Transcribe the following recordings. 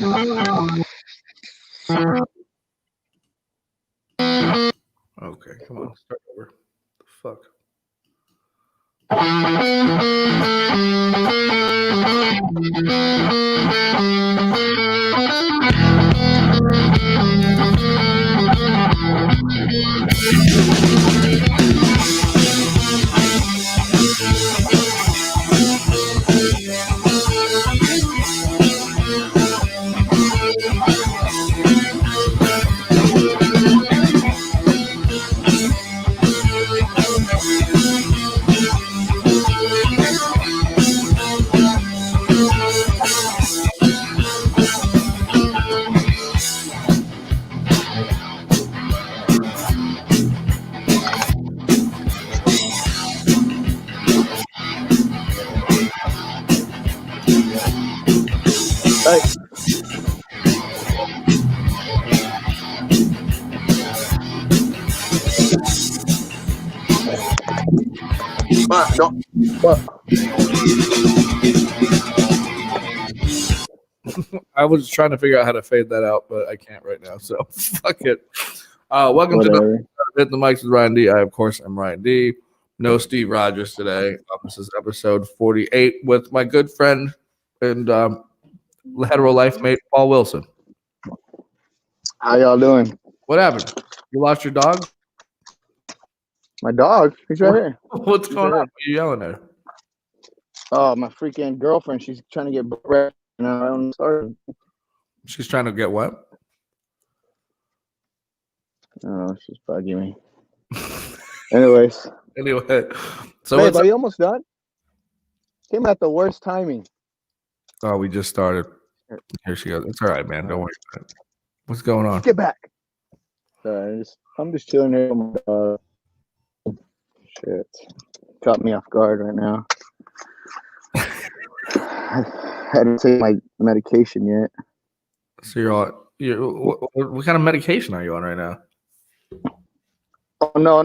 Okay, come on, start over. The fuck. Hey. What? I was trying to figure out how to fade that out, but I can't right now. So fuck it. Welcome to Hit the Mics with Ryan D. I, of course, am Ryan D. No Steve Rogers today. This is episode 48 with my good friend and hetero life mate, Paul Wilson. How y'all doing? What happened? You lost your dog? My dog? He's right here. What's going on? What are you yelling at? Oh, my freaking girlfriend. She's trying to get bread. She's trying to get what? Oh, she's bugging me. Anyways. Anyway. So babe, are you almost done? Came at the worst timing. Oh, we just started. Here she goes. It's all right, man. Don't worry about it. What's going on? Get back. Sorry, I'm just chilling here with my dog. Shit. Caught me off guard right now. I hadn't taken my medication yet. So what kind of medication are you on right now? Oh no, I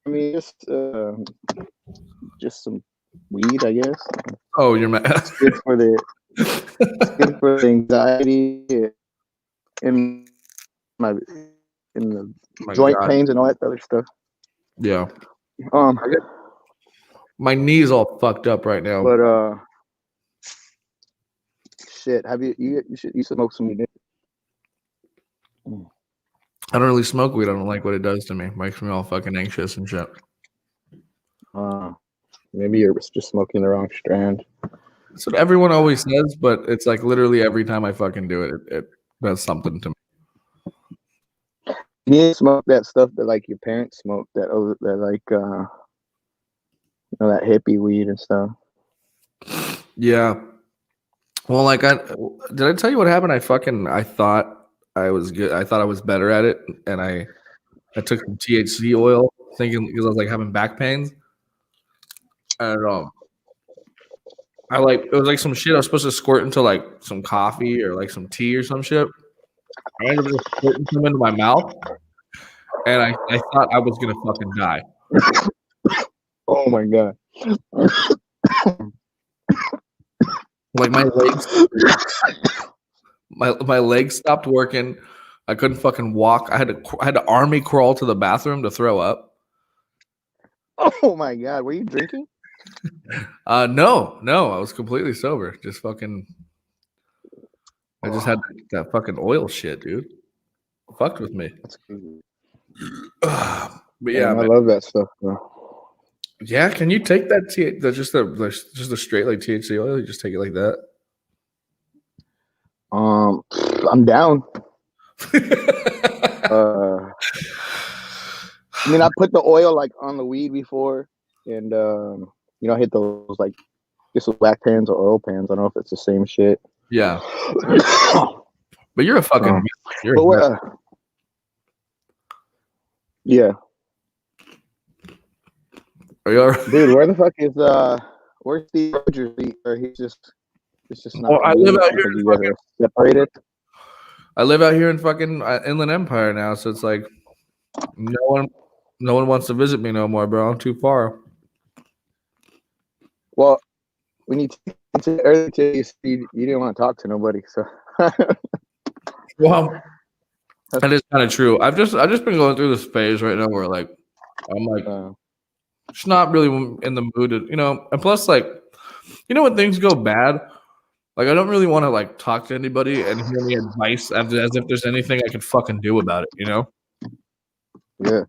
mean just some weed, I guess. Oh, you're it's good for the anxiety in the joint pains and all that other stuff. Yeah. My knee's all fucked up right now. But shit, have you smoke some weed? I don't really smoke weed. I don't like what it does to me. It makes me all fucking anxious and shit. Maybe you're just smoking the wrong strand. That's what everyone always says, but it's like literally every time I fucking do it, it does something to me. You need to smoke that stuff that like your parents smoked, that like that hippie weed and stuff. Yeah. Well, like did I tell you what happened? I thought I was good. I thought I was better at it, and I took some THC oil, thinking because I was like having back pains, and it was like some shit I was supposed to squirt into like some coffee or like some tea or some shit. I ended up just squirting some into my mouth, and I thought I was gonna fucking die. Oh my god! Like my legs stopped working. I couldn't fucking walk. I had to army crawl to the bathroom to throw up. Oh my god! Were you drinking? No. I was completely sober. Just fucking. I just had that fucking oil shit, dude. Fucked with me. That's crazy. But yeah, I love that stuff, bro. Yeah, can you take that just the straight like THC oil? You just take it like that. I'm down. I mean, I put the oil like on the weed before, and I hit those like just black pans or oil pans. I don't know if it's the same shit. Yeah, but you're a fucking. Yeah. Are you all right? Dude, where the fuck is where's Steve Rogers? Or it's just not. Well, I live out here. Separated. I live out here in fucking Inland Empire now, so it's like no one wants to visit me no more, bro. I'm too far. Well, when you earlier today, you didn't want to talk to nobody, so. Well, that is kind of true. I've just been going through this phase right now where like I'm like just not really in the mood to, and plus like when things go bad, like I don't really want to like talk to anybody and hear any advice as if there's anything I could fucking do about it, Yeah.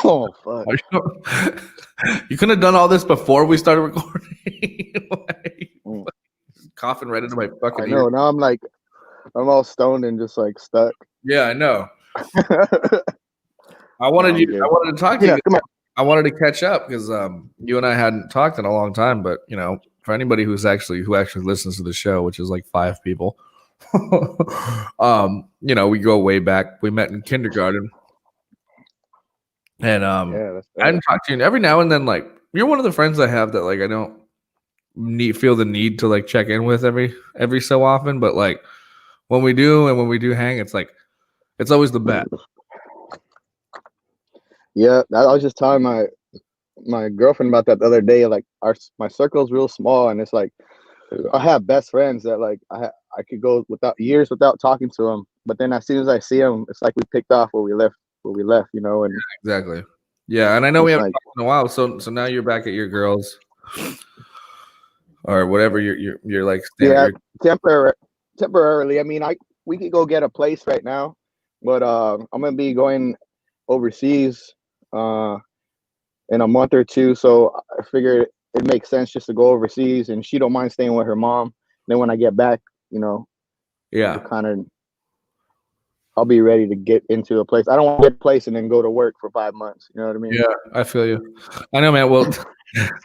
Oh fuck! You couldn't have done all this before we started recording. Coughing right into my fucking ear. I know. Now I'm all stoned and just like stuck. Yeah, I know. I wanted to talk to you. Come on. I wanted to catch up because you and I hadn't talked in a long time. But for anybody who actually listens to the show, which is like 5 people, we go way back. We met in kindergarten. And I hadn't talked to you. And every now and then, like you're one of the friends I have that like I don't feel the need to like check in with every so often. But like when we do hang, it's like it's always the best. Yeah, I was just telling my girlfriend about that the other day. Like my circle's real small, and it's like I have best friends that like I could go years without talking to them, but then as soon as I see them, it's like we picked off where we left, and exactly. Yeah, and I know we haven't talked in a while, so now you're back at your girls or whatever you're like. Standard. Yeah, temporarily. I mean, we could go get a place right now, but I'm gonna be going overseas in a month or two, so I figured it makes sense just to go overseas, and she don't mind staying with her mom. Then when I get back, I'll be ready to get into a place. I don't want to get a place and then go to work for 5 months. You know what I mean? Yeah, I feel you. I know, man. Well,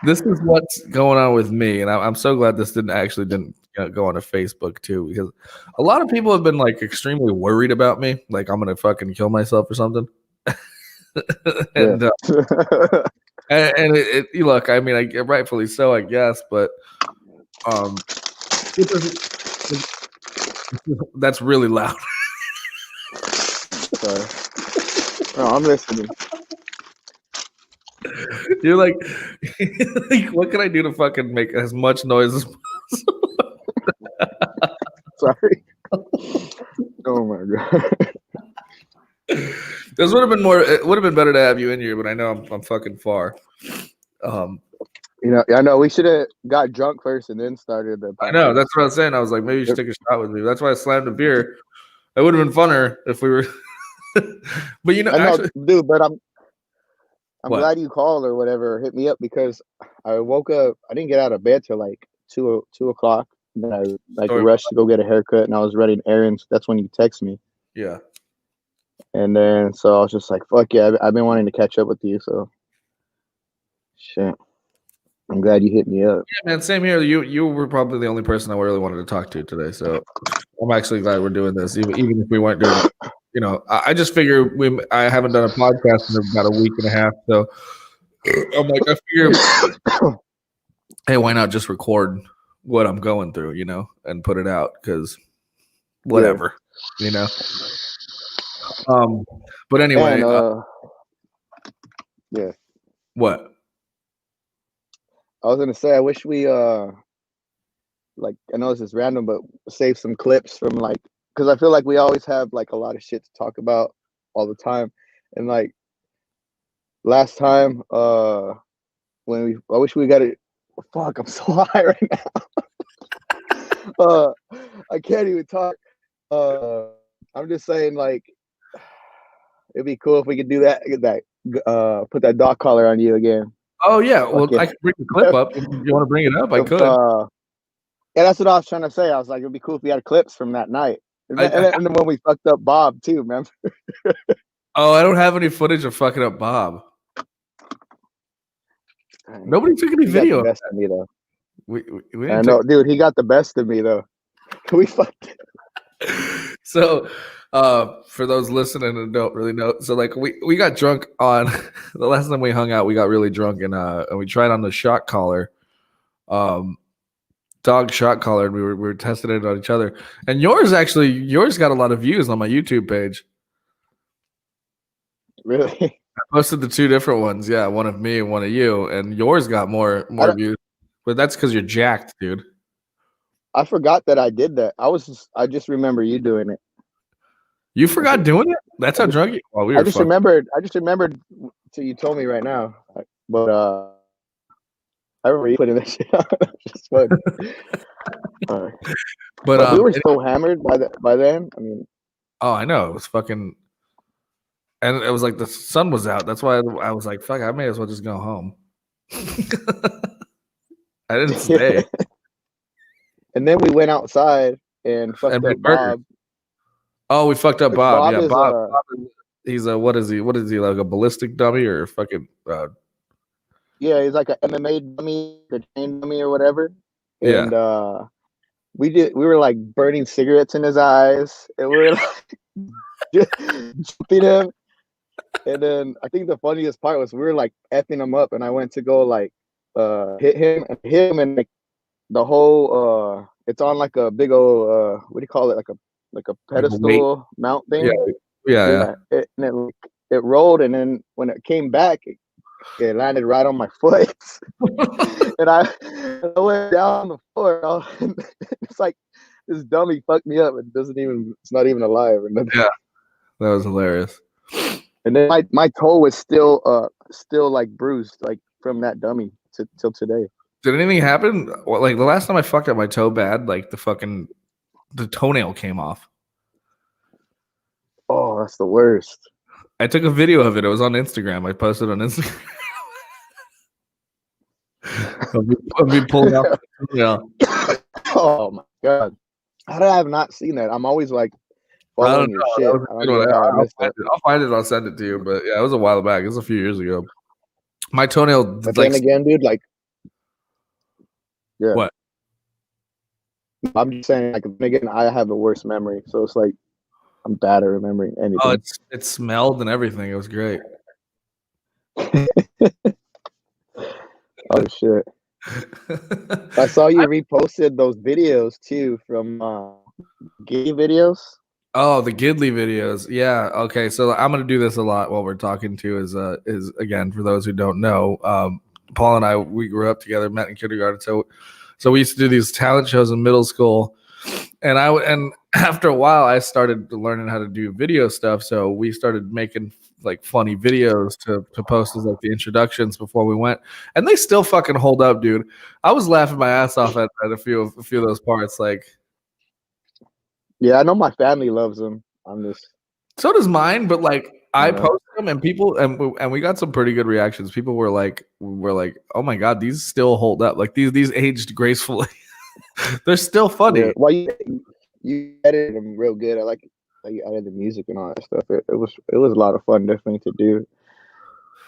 this is what's going on with me, and I'm so glad this didn't go onto Facebook too, because a lot of people have been like extremely worried about me, like I'm gonna fucking kill myself or something. And it look, I mean, rightfully so, I guess, but that's really loud. Sorry. No, I'm listening. You're like, what can I do to fucking make as much noise as possible? Sorry. Oh my god. This would have been more. It would have been better to have you in here, but I know I'm fucking far. I know we should have got drunk first and then started the podcast. I know, that's what I was saying. I was like, maybe you should take a shot with me. That's why I slammed a beer. It would have been funner if we were. But I know, actually, dude. But I'm glad you called or whatever, hit me up, because I woke up. I didn't get out of bed till like 2 o'clock. And then I rushed to go get a haircut, and I was running errands. That's when you text me. Yeah. And then so I was just like, fuck yeah, I've been wanting to catch up with you. So shit. I'm glad you hit me up. Yeah, man, same here. You were probably the only person I really wanted to talk to today. So I'm actually glad we're doing this, even if we weren't doing it. I just figure I haven't done a podcast in about a week and a half. So I'm like, I figure, hey, why not just record what I'm going through, and put it out, because whatever, But anyway, and, yeah. What? I was gonna say, I wish we like, I know this is random, but save some clips from like, because I feel like we always have like a lot of shit to talk about all the time, and like last time, I wish we got it. Fuck, I'm so high right now. I can't even talk. I'm just saying, like, it'd be cool if we could do that. Put that dog collar on you again. Oh yeah, well, I can bring the clip up. If you want to bring it up, I could. Yeah, that's what I was trying to say. I was like, it'd be cool if we had clips from that night, and then when we fucked up Bob too, remember? Oh, I don't have any footage of fucking up Bob. Nobody took any video. Best of me though. We I know, dude. He got the best of me though. We fucked it. So, for those listening and don't really know, so like we got drunk on the last time we hung out. We got really drunk and we tried on the shock collar, dog shock collar, and we were testing it on each other. And yours got a lot of views on my YouTube page. Really? I posted the 2 different ones. Yeah, one of me and one of you, and yours got more views. But that's because you're jacked, dude. I forgot that I did that. I just remember you doing it. You forgot doing it? That's how drunk you are. I just remembered till you told me right now. But I remember you putting that shit on. Just fun. But we were so hammered by then. I mean, oh, I know. It was fucking, and it was like the sun was out. That's why I was like, fuck, I may as well just go home. I didn't stay. And then we went outside and fucked up Bob. Oh, we fucked up Bob. Yeah, Bob. He's a what is he? What is he, like a ballistic dummy or fucking? Yeah, he's like an MMA dummy, a chain dummy or whatever. And yeah. We were like burning cigarettes in his eyes, and we were like jumping him. And then I think the funniest part was we were like effing him up, and I went to go like hit him, and like the whole it's on like a big old what do you call it, like a pedestal mount thing. Yeah. It rolled, and then when it came back, it landed right on my foot. And I went down the floor. It's like this dummy fucked me up. It's not even alive or nothing. Yeah, that was hilarious. And then my toe was still like bruised, like from that dummy till today. Did anything happen? Well, like the last time I fucked up my toe bad, like the toenail came off. Oh, that's the worst. I took a video of it. It was on Instagram. I posted on Instagram. I'll be pulling out the toenail. Oh my god! How did I have not seen that? I'm always like following your shit. I'll find it. I'll send it to you. But yeah, it was a while back. It was a few years ago. My toenail. But then again, dude, like, yeah. What? I'm just saying, like, again, I have the worst memory, so it's like I'm bad at remembering anything. Oh, it smelled and everything. It was great. Oh shit! I saw you reposted those videos too from Giddy videos. Oh, the Gidley videos. Yeah. Okay. So I'm gonna do this a lot while we're talking too. Is again, for those who don't know, Paul and I, we grew up together, met in kindergarten. So we used to do these talent shows in middle school, and after a while, I started learning how to do video stuff. So we started making like funny videos to post as like the introductions before we went, and they still fucking hold up, dude. I was laughing my ass off at a few of those parts. Like, yeah, I know my family loves them. So does mine, but like I post them, and people and we got some pretty good reactions. People were like, "Oh my god, these still hold up! Like these aged gracefully. They're still funny." Yeah. Well, you edited them real good. I like you added the music and all that stuff. It was a lot of fun, definitely, to do.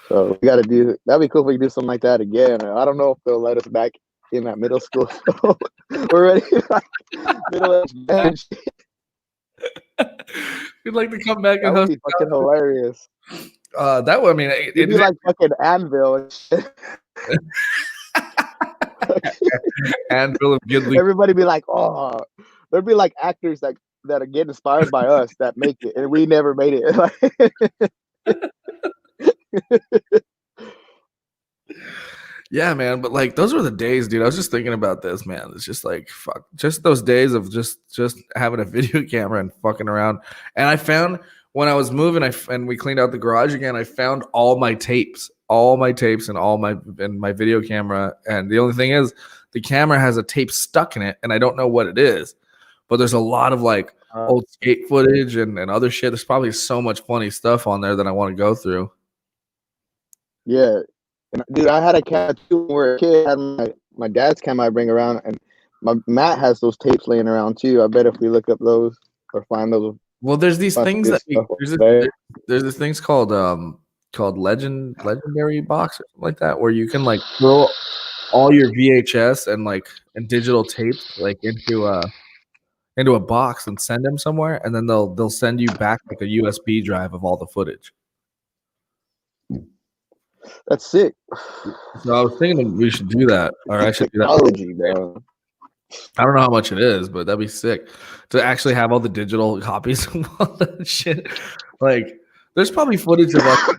So we got to do. That'd be cool if we do something like that again. I don't know if they'll let us back in that middle school. We're ready, like middle-aged man. You'd like to come back and host? That would be fucking hilarious. That would, I mean, it'd be like fucking Anvil and shit. Anvil and Gidley. Everybody be like, oh, there'd be like actors that are getting inspired by us that make it, and we never made it. Yeah, man, but like those were the days, dude. I was just thinking about this, man. It's just like fuck, just those days of just having a video camera and fucking around. And I found when I was moving, and we cleaned out the garage again, I found all my tapes and my video camera. And the only thing is, the camera has a tape stuck in it, and I don't know what it is. But there's a lot of like old skate footage and other shit. There's probably so much funny stuff on there that I want to go through. Yeah. And, dude, I had a cat too when we were a kid. I had my dad's camera I bring around, and Matt has those tapes laying around too. I bet if we look up those or find those. Well, there's these things that there's this things called legendary box or something like that, where you can like throw all your VHS and digital tapes like into a box and send them somewhere, and then they'll send you back like a USB drive of all the footage. That's sick. So I was thinking we should do that, or I should do that. Technology, bro. I don't know how much it is, but that'd be sick to actually have all the digital copies of all that shit. Like, there's probably footage of us.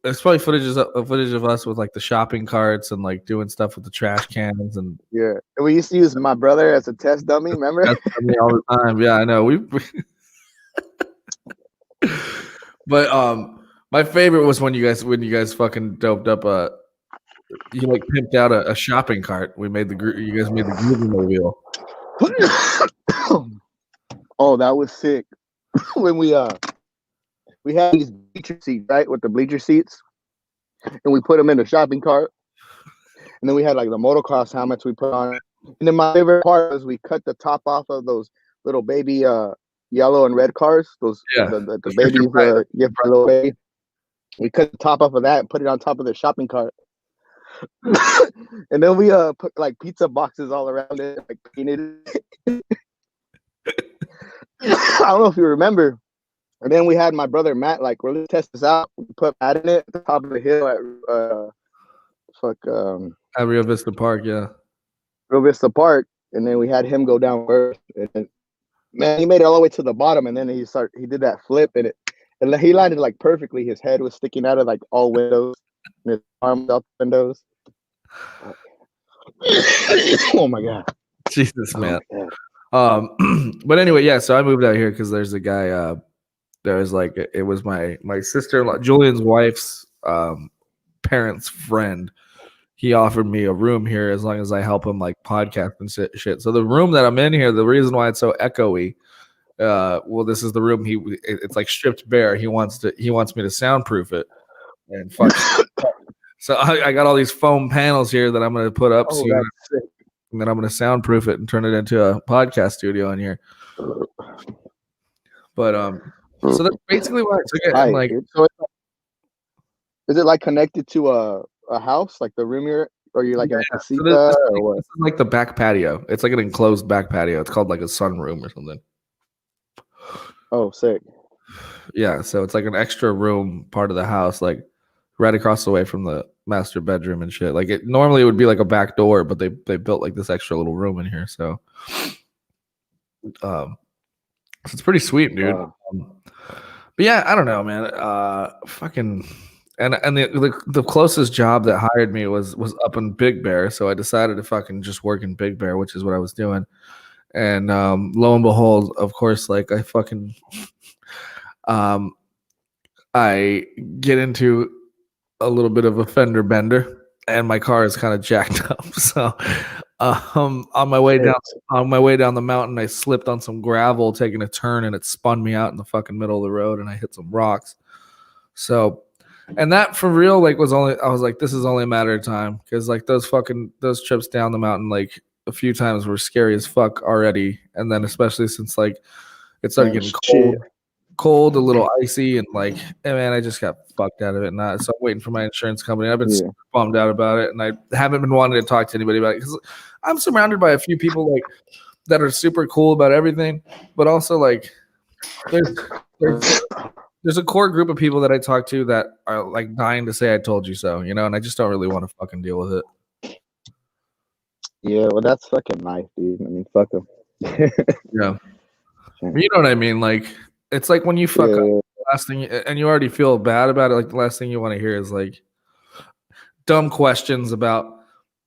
There's probably footage of us with like the shopping carts and like doing stuff with the trash cans and Yeah, and we used to use my brother as a test dummy. Remember? that's me all the time. Yeah, I know. But my favorite was when you guys fucking doped up you like pimped out a shopping cart. You guys made the Groovy Mobile. Oh, that was sick. When we had these bleacher seats, right, with the bleacher seats, and we put them in the shopping cart, and then we had like the motocross helmets we put on. And then my favorite part was we cut the top off of those little baby yellow and red cars. Those the babies give for a little baby. We cut the top off of that and put it on top of the shopping cart. And then we put like pizza boxes all around it, like painted it. I don't know if you remember. And then we had my brother Matt, like, we're gonna test this out. We put Matt in it at the top of the hill at at Rio Vista Park, yeah. Rio Vista Park, and then we had him go down first. And then, man, he made it all the way to the bottom, and then he did that flip, and he landed like perfectly. His head was sticking out of like all windows, and his arms out the windows. Oh my god, Jesus, man. But anyway, yeah. So I moved out here because there's a guy. There was like it was my sister-in-law, Julian's wife's parents' friend. He offered me a room here as long as I help him like podcast and shit. So the room that I'm in here, the reason why it's so echoey, well, this is the room it's like stripped bare. He wants me to soundproof it, and fuck. So I got all these foam panels here that I'm going to put up soon, and then I'm going to soundproof it and turn it into a podcast studio in here. But so that's basically why I took it. And like, so is it like connected to a house, like the room you're, or you're like in a casita, or what? This is like the back patio. It's like an enclosed back patio. It's called like a sunroom or something. Oh, sick. Yeah, so it's like an extra room part of the house, like right across the way from the master bedroom and shit. Like normally it would be like a back door, but they built like this extra little room in here. So it's pretty sweet, dude. But yeah, I don't know, man. Fucking and the closest job that hired me was up in Big Bear, so I decided to fucking just work in Big Bear, which is what I was doing. And lo and behold, of course, like I fucking I get into a little bit of a fender bender, and my car is kind of jacked up. So on my way down the mountain, I slipped on some gravel taking a turn, and it spun me out in the fucking middle of the road, and I hit some rocks. So, and that for real, like I was like, this is only a matter of time, because like those trips down the mountain, like a few times were scary as fuck already, and then especially since like it started getting cold, a little icy, and like, hey man, I just got fucked out of it. And so I'm waiting for my insurance company. I've been super bummed out about it, and I haven't been wanting to talk to anybody about it because I'm surrounded by a few people like that are super cool about everything, but also like there's a core group of people that I talk to that are like dying to say I told you so, you know, and I just don't really want to fucking deal with it. Yeah, well, that's fucking nice, dude. I mean, fuck them. Yeah, you know what I mean, like. It's like when you fuck up, the last thing, and you already feel bad about it. Like the last thing you want to hear is like dumb questions about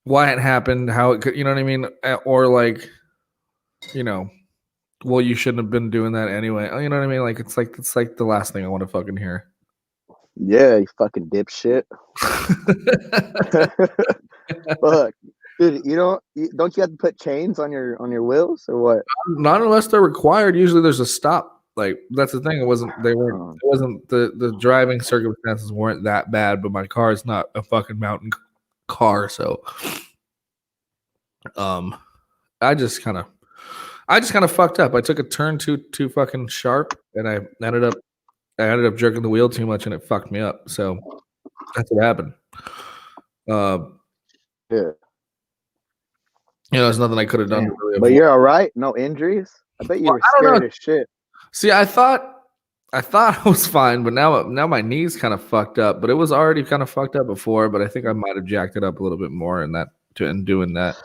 why it happened, how it could, you know what I mean, or like, you know, well, you shouldn't have been doing that anyway. You know what I mean? Like it's like the last thing I want to fucking hear. Yeah, you fucking dipshit. Fuck, dude. Don't you have to put chains on your wheels or what? Not unless they're required. Usually, there's a stop. Like that's the thing. It wasn't the driving circumstances weren't that bad, but my car is not a fucking mountain car, so I just kind of fucked up. I took a turn too fucking sharp, and I ended up jerking the wheel too much, and it fucked me up. So that's what happened. Yeah. You know, there's nothing I could have done. Really, but you're all right. No injuries. I bet you were scared as shit. See, I thought I was fine, but now my knee's kind of fucked up. But it was already kind of fucked up before. But I think I might have jacked it up a little bit more in doing that.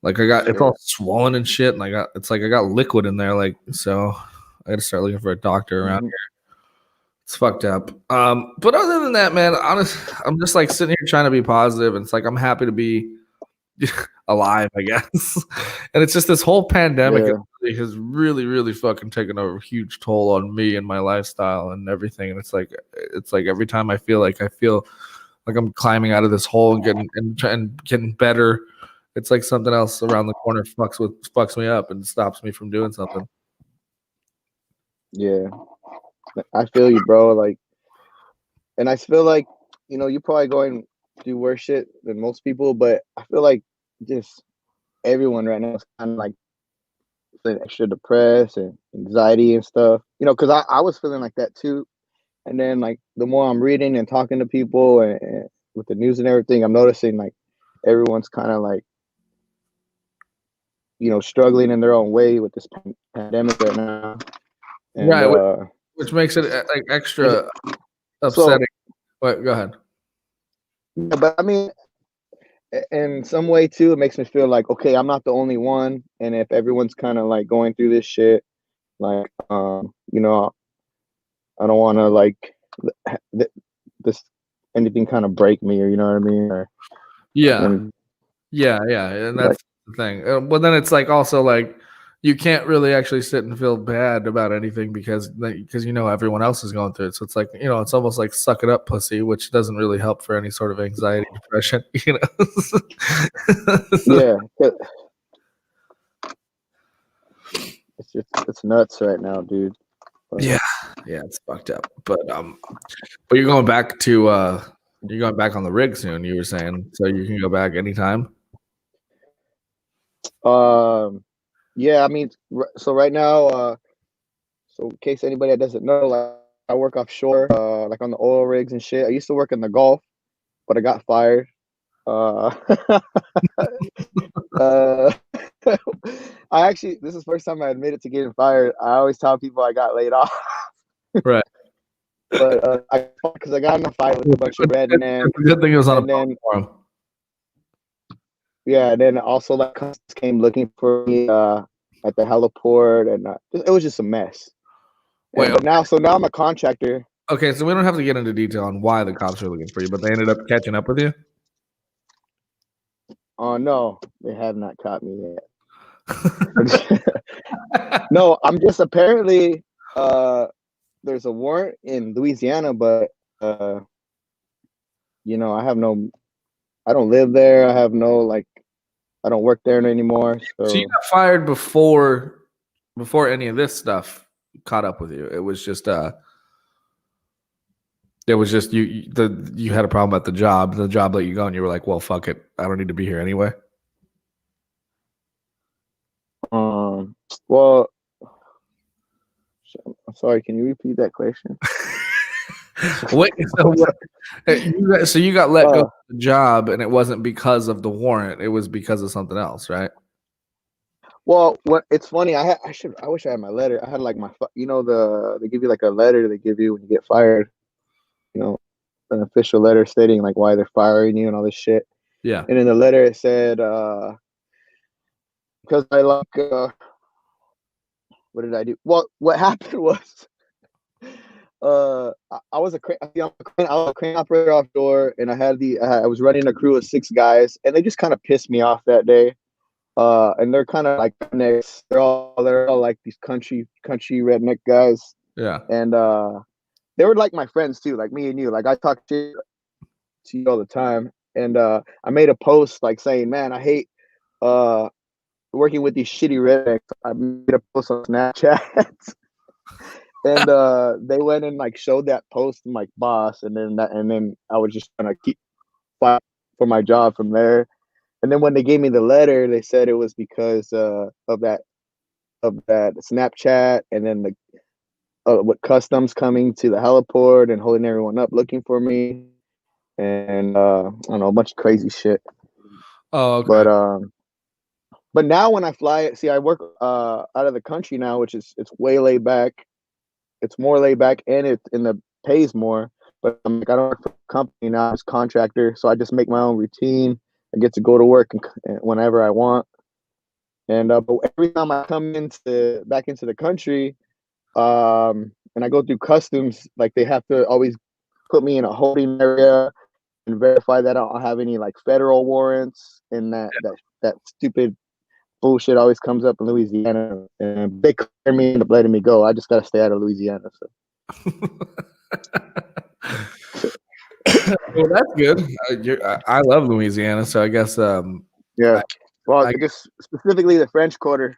Like it's all swollen and shit, and I got liquid in there. Like, so I got to start looking for a doctor around here. It's fucked up. But other than that, man, I'm just like sitting here trying to be positive, and it's like I'm happy to be alive, I guess. And it's just this whole pandemic has really, really fucking taken a huge toll on me and my lifestyle and everything. And it's like every time I feel like I'm climbing out of this hole and getting better, it's like something else around the corner fucks me up and stops me from doing something. Yeah, I feel you, bro. Like, and I feel like, you know, you're probably going through worse shit than most people, but I feel like just everyone right now is kind of like feeling extra depressed and anxiety and stuff. You know, because I was feeling like that too. And then like the more I'm reading and talking to people and with the news and everything, I'm noticing like everyone's kind of like, you know, struggling in their own way with this pandemic right now. And, right, which makes it like extra upsetting. But go ahead. Yeah, but I mean, in some way too, it makes me feel like, okay, I'm not the only one. And if everyone's kind of like going through this shit, like, you know, I don't want to like this anything kind of break me, or you know what I mean? Or, yeah, and and that's the thing. But then it's like also like you can't really actually sit and feel bad about anything because you know everyone else is going through it. So it's like, you know, it's almost like suck it up, pussy, which doesn't really help for any sort of anxiety, depression, you know. Yeah, it's nuts right now, dude. But, yeah, it's fucked up. But you're going back on the rig soon, you were saying, so you can go back anytime. Yeah, I mean, so right now, so in case anybody that doesn't know, like I work offshore, like on the oil rigs and shit. I used to work in the Gulf, but I got fired. I actually, this is the first time I admitted to getting fired. I always tell people I got laid off. Right. But because I got in a fight with a bunch of rednecks. Good thing it was on a platform. Yeah, and then also like customs came looking for me at the heliport, and it was just a mess. Wait, but now I'm a contractor. Okay, so we don't have to get into detail on why the cops are looking for you, but they ended up catching up with you? Oh no, they have not caught me yet. No, I'm just apparently there's a warrant in Louisiana, but you know, I don't live there. I have no like, I don't work there anymore. So you got fired before any of this stuff caught up with you. It was just you had a problem at the job let you go, and you were like, well, fuck it, I don't need to be here anyway. Well, I'm sorry, can you repeat that question? Wait, so you got let go of the job, and it wasn't because of the warrant, it was because of something else, right? Well, it's funny, I wish I had my letter. I had like you know, they give you like a letter they give you when you get fired, you know, an official letter stating like why they're firing you and all this shit. Yeah. And in the letter it said because I like what did I do? Well, what happened was I was a crane operator offshore, and I was running a crew of 6 guys, and they just kind of pissed me off that day. And they're kind of like rednecks. They're all like these country redneck guys. Yeah. And they were like my friends too, like me and you. Like I talk to you all the time. And I made a post like saying, man, I hate working with these shitty rednecks. I made a post on Snapchat. And they went and like showed that post to my boss, and then I was just gonna keep fighting for my job from there. And then when they gave me the letter, they said it was because of that Snapchat, and then what customs coming to the heliport and holding everyone up looking for me, and I don't know, a bunch of crazy shit. Oh, okay. But now when I fly, see, I work out of the country now, which it's way laid back. It's more laid back, and the pays more. But I'm like, I don't work for a company now; it's contractor, so I just make my own routine. I get to go to work whenever I want. And but every time I come back into the country, and I go through customs, like they have to always put me in a holding area and verify that I don't have any like federal warrants, and that stupid bullshit always comes up in Louisiana, and they clear me and letting me go. I just gotta stay out of Louisiana. So. Well, that's good. I love Louisiana, so I guess yeah. Well, I guess specifically the French Quarter.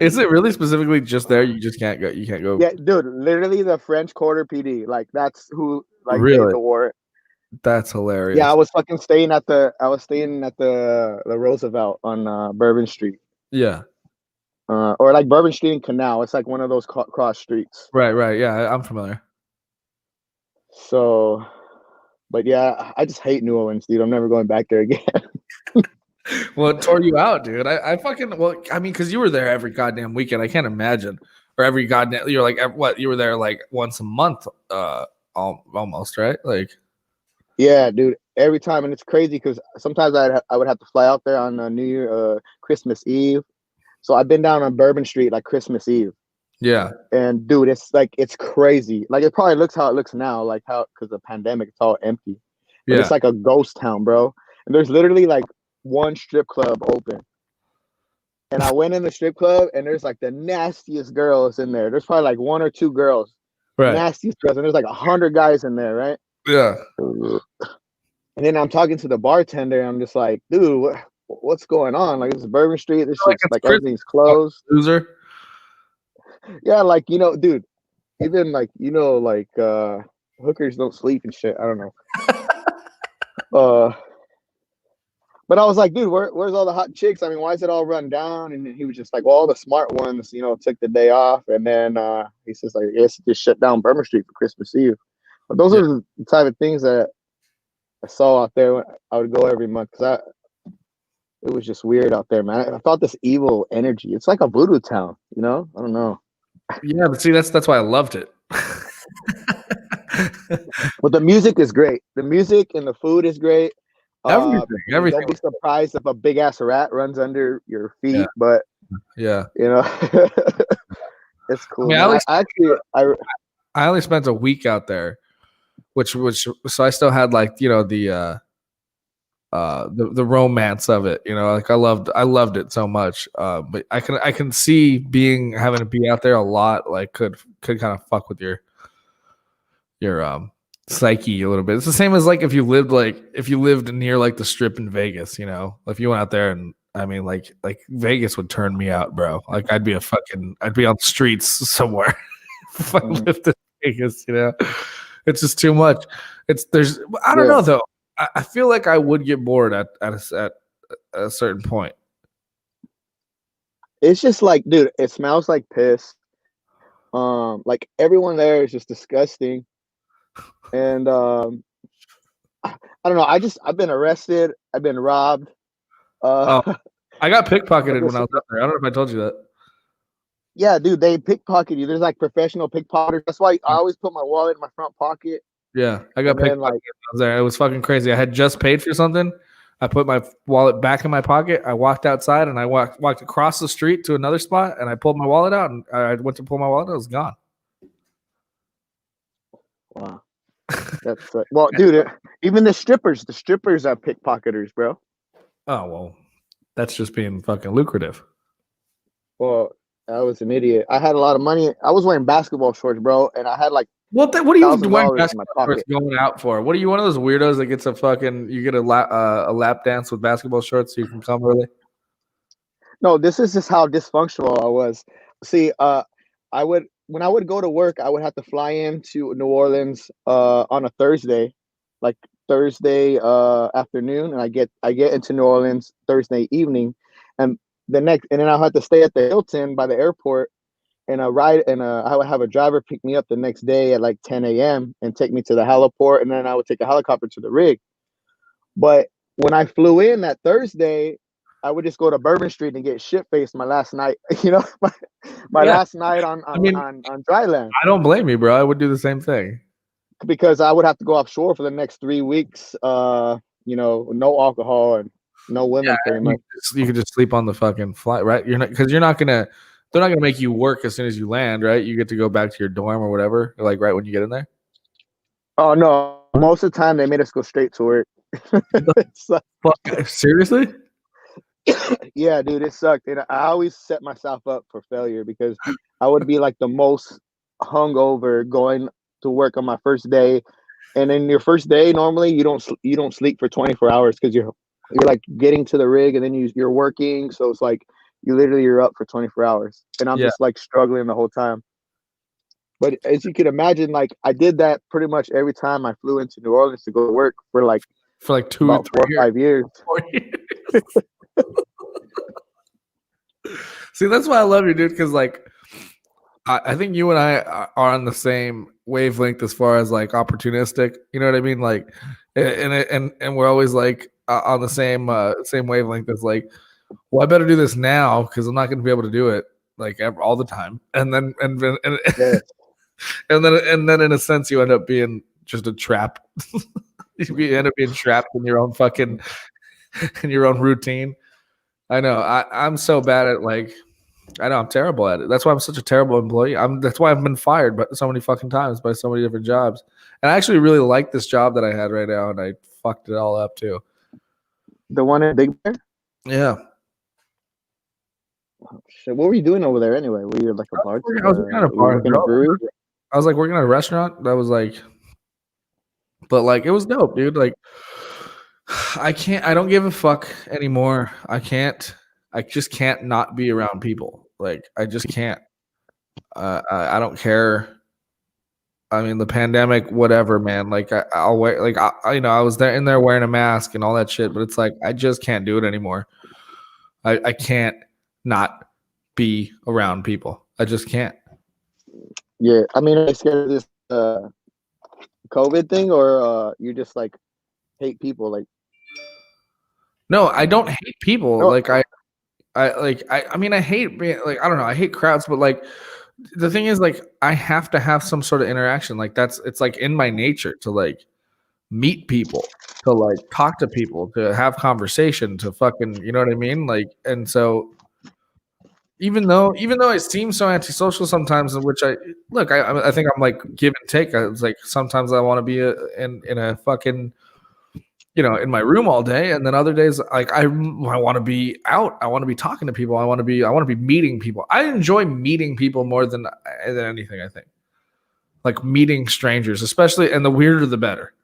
Is it really specifically just there? You just can't go. You can't go. Yeah, dude. Literally the French Quarter PD. Like that's who like really made the war. That's hilarious. Yeah, I was staying at the Roosevelt on Bourbon Street. Yeah. Or like Bourbon Street and Canal. It's like one of those cross streets. Right. Yeah, I'm familiar. So, but yeah, I just hate New Orleans, dude. I'm never going back there again. Well, it tore you out, dude. I mean, because you were there every goddamn weekend. I can't imagine. Or every goddamn, you're like, what? You were there like once a month, almost, right? Like, yeah, dude. Every time, and it's crazy because sometimes I would have to fly out there on New Year, Christmas Eve. So I've been down on Bourbon Street like Christmas Eve. Yeah. And dude, it's crazy. Like it probably looks how it looks now, like how because the pandemic, it's all empty. But yeah. It's like a ghost town, bro. And there's literally like one strip club open. And I went in the strip club and there's like the nastiest girls in there. There's probably like one or two girls. Right. Nastiest girls. And there's like 100 guys in there, right? Yeah. And then I'm talking to the bartender and I'm just like, dude, what's going on? Like, this is Bourbon Street. This shit's like everything's closed. Loser. Yeah, like, dude, even like, like hookers don't sleep and shit. I don't know. But I was like, dude, where's all the hot chicks? I mean, why is it all run down? And he was just like, well, all the smart ones, took the day off. And then he says, like, I guess just shut down Bourbon Street for Christmas Eve. But those are the type of things that I saw out there when I would go every month because it was just weird out there, man. I felt this evil energy. It's like a voodoo town, I don't know. Yeah, but see, that's why I loved it. But the music is great. The music and the food is great. Everything. Don't be surprised if a big ass rat runs under your feet, but yeah, it's cool. I only spent a week out there, which so I still had like the romance of it. Like I loved it so much. But I can see having to be out there a lot like could kind of fuck with your psyche a little bit. It's the same as like if you lived near like the Strip in Vegas, if you went out there and I mean like Vegas would turn me out, bro. Like I'd be on the streets somewhere if I lived in Vegas, It's just too much. I don't know though. I feel like I would get bored at a certain point. It's just like, dude, it smells like piss. Like everyone there is just disgusting. And I don't know. I've been arrested. I've been robbed. I got pickpocketed when I was up there. I don't know if I told you that. Yeah, dude, they pickpocket you. There's like professional pickpocketers. That's why I always put my wallet in my front pocket. Yeah, I got pickpocketed when I was there. It was fucking crazy. I had just paid for something. I put my wallet back in my pocket. I walked outside and I walked across the street to another spot and I pulled my wallet out and I went to pull my wallet. It was gone. Wow. That's well, dude. Even the strippers are pickpocketers, bro. Oh well, that's just being fucking lucrative. Well, I was an idiot. I had a lot of money. I was wearing basketball shorts, bro, and I had like what are you wearing basketball shorts going out for? What are you one of those weirdos that gets a lap dance with basketball shorts so you can come early? No, this is just how dysfunctional I was. See, when I would go to work, I would have to fly into New Orleans on a Thursday, like Thursday afternoon, and I get into New Orleans Thursday evening, and then I had to stay at the Hilton by the airport, and I would have a driver pick me up the next day at like 10 a.m. and take me to the heliport, and then I would take a helicopter to the rig. But when I flew in that Thursday, I would just go to Bourbon Street and get shit-faced my last night, my last night on dry land. I don't blame you, bro. I would do the same thing. Because I would have to go offshore for the next 3 weeks, no alcohol and no women. Yeah, you could just sleep on the fucking flight, right? You're not they're not gonna make you work as soon as you land, right? You get to go back to your dorm or whatever, like right when you get in there. Oh no, most of the time they made us go straight to work. It's like, Fuck, seriously? yeah, dude, it sucked. And I always set myself up for failure because I would be like the most hungover going to work on my first day. And then your first day, normally you don't sleep for 24 hours because you're like getting to the rig and then you're working. So it's like you're up for 24 hours. And I'm Yeah. just like struggling the whole time. But as you can imagine, like I did that pretty much every time I flew into New Orleans to go to work for like For like 2 about 4 or 5 years. 4 years. See, that's why I love you, dude. Because like, I think you and I are on the same wavelength as far as like opportunistic. You know what I mean? Like, and we're always like on the same wavelength as like, well, I better do this now because I'm not going to be able to do it like all the time. And then Yeah. and then in a sense, you end up being just a trap. You end up being trapped in your own fucking in your own routine. I know. I'm so bad at like. I know I'm terrible at it. That's why I'm such a terrible employee. That's why I've been fired but so many fucking times by so many different jobs. And I actually really like this job that I had right now, and I fucked it all up too. The one in Big Bear? Yeah. Oh, shit. What were you doing over there anyway? Were you like a bar? I was working at a bar. In a brewery? I was like working at a restaurant. That was like, but like it was dope, dude. Like I don't give a fuck anymore. I just can't not be around people. Like I just can't. I don't care. I mean, the pandemic, whatever, man. Like I'll wear, like I was in there wearing a mask and all that shit. But it's like I just can't do it anymore. I can't not be around people. I just can't. Yeah, I mean, are you scared of this COVID thing, or you just like hate people? Like, No, I don't hate people. no, Like I mean, I hate being like, I don't know. I hate crowds, but like the thing is, like, I have to have some sort of interaction. Like it's like in my nature to like meet people, to like talk to people, to have conversation, to fucking, you know what I mean? Like, and so even though it seems so antisocial sometimes, in which I think I'm like give and take. It's like sometimes I want to be in a fucking, you know, in my room all day, and then other days like I want to be out. I want to be talking to people. I want to be meeting people. I enjoy meeting people more than anything. I think like meeting strangers, especially, and the weirder the better.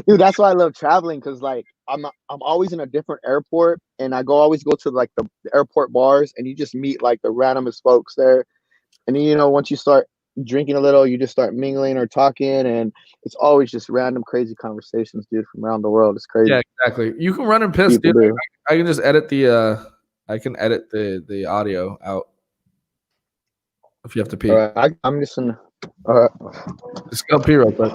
dude, that's why I love traveling because like I'm always in a different airport, and I always go to like the airport bars, and you just meet like the randomest folks there, and then, you know, once you start drinking a little, you just start mingling or talking, and it's always just random crazy conversations, dude, from around the world. It's crazy. Yeah, exactly. You can run and piss, dude. I can just edit the audio out if you have to pee. All right, I'm just gonna. All right. Just go pee real quick.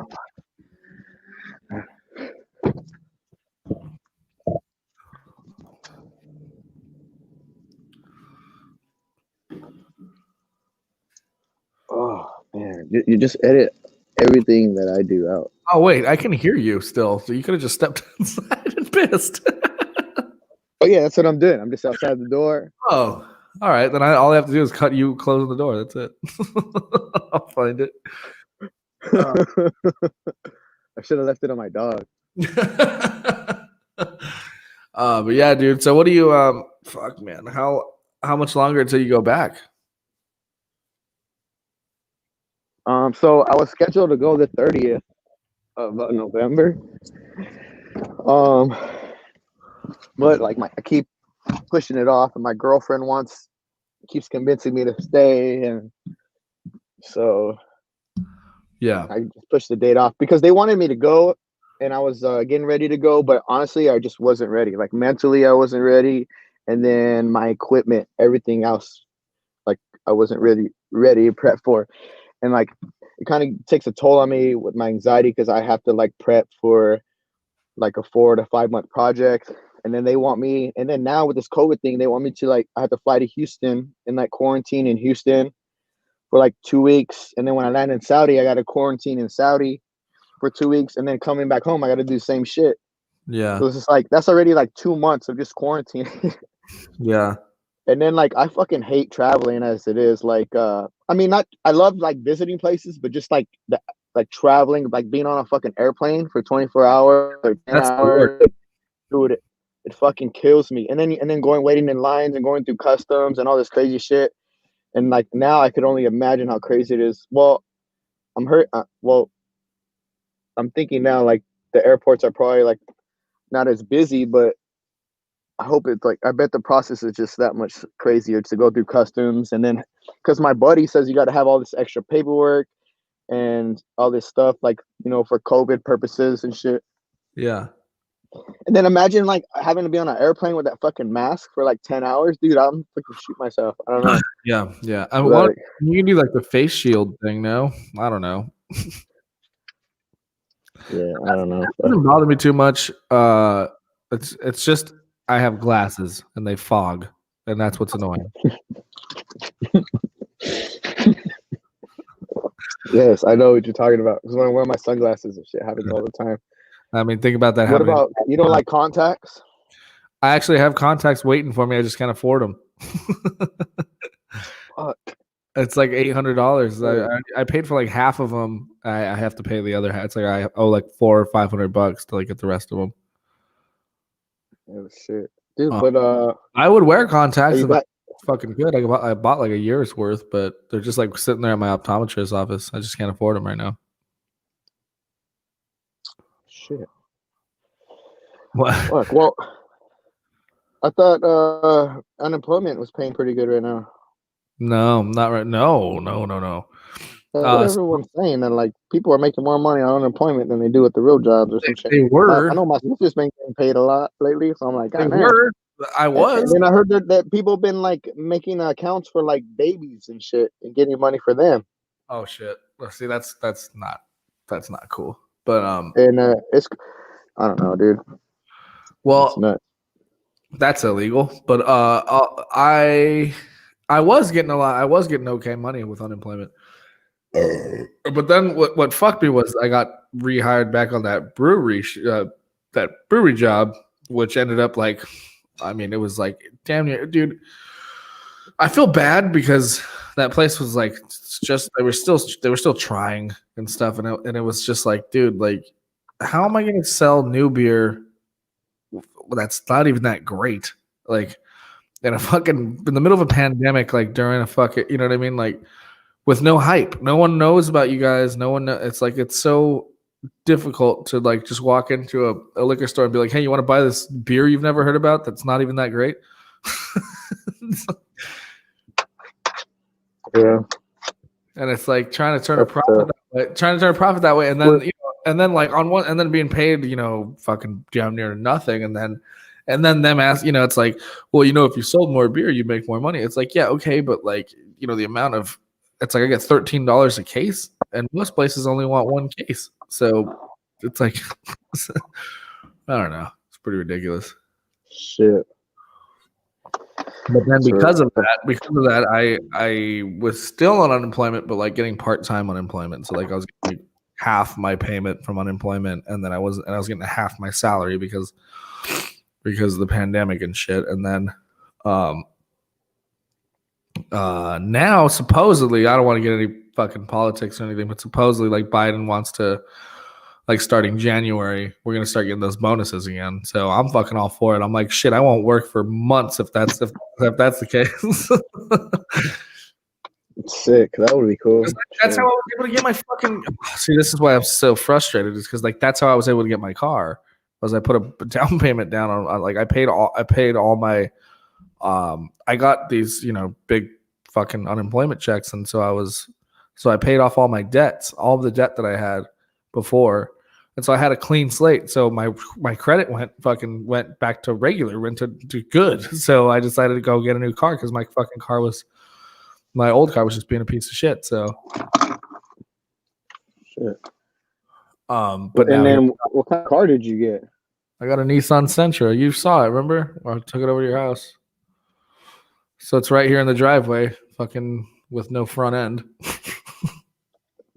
Oh man, you just edit everything that I do out. Oh wait, I can hear you still. So you could have just stepped inside and pissed. Oh yeah, that's what I'm doing. I'm just outside the door. Oh, all right. Then all I have to do is cut you closing the door. That's it. I'll find it. I should have left it on my dog. But yeah, dude. So what do you fuck, man? How much longer until you go back? So I was scheduled to go the 30th of November. But like I keep pushing it off, and my girlfriend keeps convincing me to stay, and so yeah, I just pushed the date off because they wanted me to go, and I was getting ready to go, but honestly, I just wasn't ready. Like mentally, I wasn't ready, and then my equipment, everything else, like I wasn't really ready to prep for, and like it kind of takes a toll on me with my anxiety because I have to like prep for like a 4 to 5 month project. And then they want me, and then now with this COVID thing, they want me to like, I have to fly to Houston and like quarantine in Houston for like 2 weeks. And then when I land in Saudi, I got to quarantine in Saudi for 2 weeks. And then coming back home, I got to do the same shit. Yeah. So it's just like, that's already like 2 months of just quarantine. Yeah. And then like I fucking hate traveling as it is. Like I mean not I love like visiting places, but just like like traveling, like being on a fucking airplane for 24 hours or 10 That's the worst. hours, dude, it fucking kills me. And then going waiting in lines and going through customs and all this crazy shit. And like now I could only imagine how crazy it is. Well, well, I'm thinking now like the airports are probably like not as busy, but I hope it's like I bet the process is just that much crazier to go through customs and then because my buddy says you got to have all this extra paperwork and all this stuff like for COVID purposes and shit. Yeah. And then imagine like having to be on an airplane with that fucking mask for like 10 hours, dude. I'm fucking shoot myself. I don't know. Yeah. Yeah. I want Like, you can do like the face shield thing. No, I don't know. yeah, I don't know. It doesn't bother me too much. It's just I have glasses and they fog, and that's what's annoying. Yes, I know what you're talking about. Because when I wear my sunglasses and shit happens all the time. I mean, think about that. What happening. about you don't like contacts? I actually have contacts waiting for me. I just can't afford them. Fuck. It's like $800. Yeah. I paid for like half of them. I have to pay the other half. It's like I owe like $400 or $500 to like get the rest of them. Oh shit, dude. But I would wear contacts if back? it's fucking good. I bought like a year's worth, but they're just like sitting there at my optometrist's office. I just can't afford them right now. Shit. What? Fuck. Well, I thought unemployment was paying pretty good right now. No, not right. No. That's what everyone's saying, and like people are making more money on unemployment than they do at the real jobs or some shit. They were. I know my sister's been getting paid a lot lately, so I'm like, They man. were. I was. And then I heard that people been like making accounts for like babies and shit and getting money for them. Oh shit. Let's see. That's not cool. But And it's I don't know, dude. well, It's nuts. that's illegal. But I was getting a lot. I was getting okay money with unemployment. But then what fucked me was I got rehired back on that brewery job, which ended up like, I mean, it was like, damn near, dude. I feel bad because that place was like, just they were still trying and stuff, and it was just like, dude, like, how am I going to sell new beer that's not even that great? Like, in the middle of a pandemic, like during a fucking, you know what I mean, like. With no hype, no one knows about you guys. No one. It's like it's so difficult to like just walk into a liquor store and be like, "Hey, you want to buy this beer you've never heard about? That's not even that great." Yeah, and it's like trying to turn a profit that way, and then and then like on one, and then being paid, fucking damn near nothing, and then them ask, it's like, well, if you sold more beer, you'd make more money. It's like, yeah, okay, but like, the amount of it's like I get $13 a case, and most places only want one case. So it's like, I don't know. It's pretty ridiculous. Shit. But then because of that, I was still on unemployment, but like getting part-time unemployment. So like I was getting like half my payment from unemployment, and then I was getting half my salary because of the pandemic and shit. And then now supposedly, I don't want to get any fucking politics or anything, but supposedly like Biden wants to, like, starting January, we're gonna start getting those bonuses again. So I'm fucking all for it. I'm like, shit, I won't work for months if that's the case. Sick. That would be cool. That's how I was able to get my fucking. See, this is why I'm so frustrated. Is because like that's how I was able to get my car. Was I put a down payment down on like I paid all my. I got these, big fucking unemployment checks, and so I paid off all my debts, all of the debt that I had before, and so I had a clean slate. So my credit went back to regular, went to good. So I decided to go get a new car because my old car was just being a piece of shit. So, shit. But and then what kind of car did you get? I got a Nissan Sentra. You saw it, remember? I took it over to your house. So it's right here in the driveway, fucking with no front end.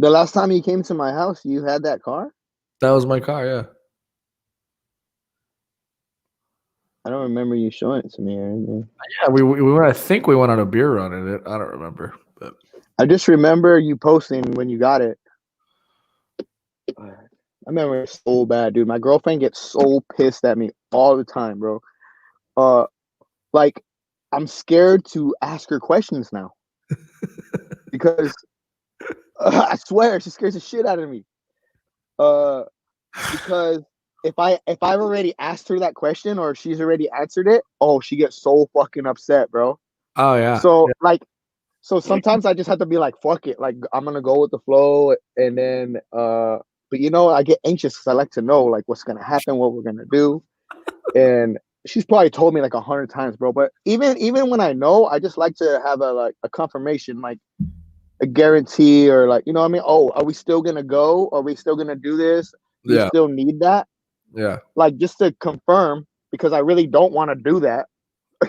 The last time you came to my house, you had that car? That was my car, yeah. I don't remember you showing it to me or anything. Yeah, we went, I think we went on a beer run in it. I don't remember, but I just remember you posting when you got it. I remember it so bad, dude. My girlfriend gets so pissed at me all the time, bro. Like I'm scared to ask her questions now because I swear she scares the shit out of me. Because if I've already asked her that question or she's already answered it, oh, she gets so fucking upset, bro. oh yeah, So so sometimes I just have to be like, fuck it, like I'm gonna go with the flow, and then but I get anxious because I like to know like what's gonna happen, what we're gonna do, and she's probably told me like 100 times, bro. But even when I know, I just like to have a confirmation, like a guarantee, or like what I mean. Oh, are we still gonna go? Are we still gonna do this? Do you yeah, still need that? yeah. Like just to confirm, because I really don't want to do that.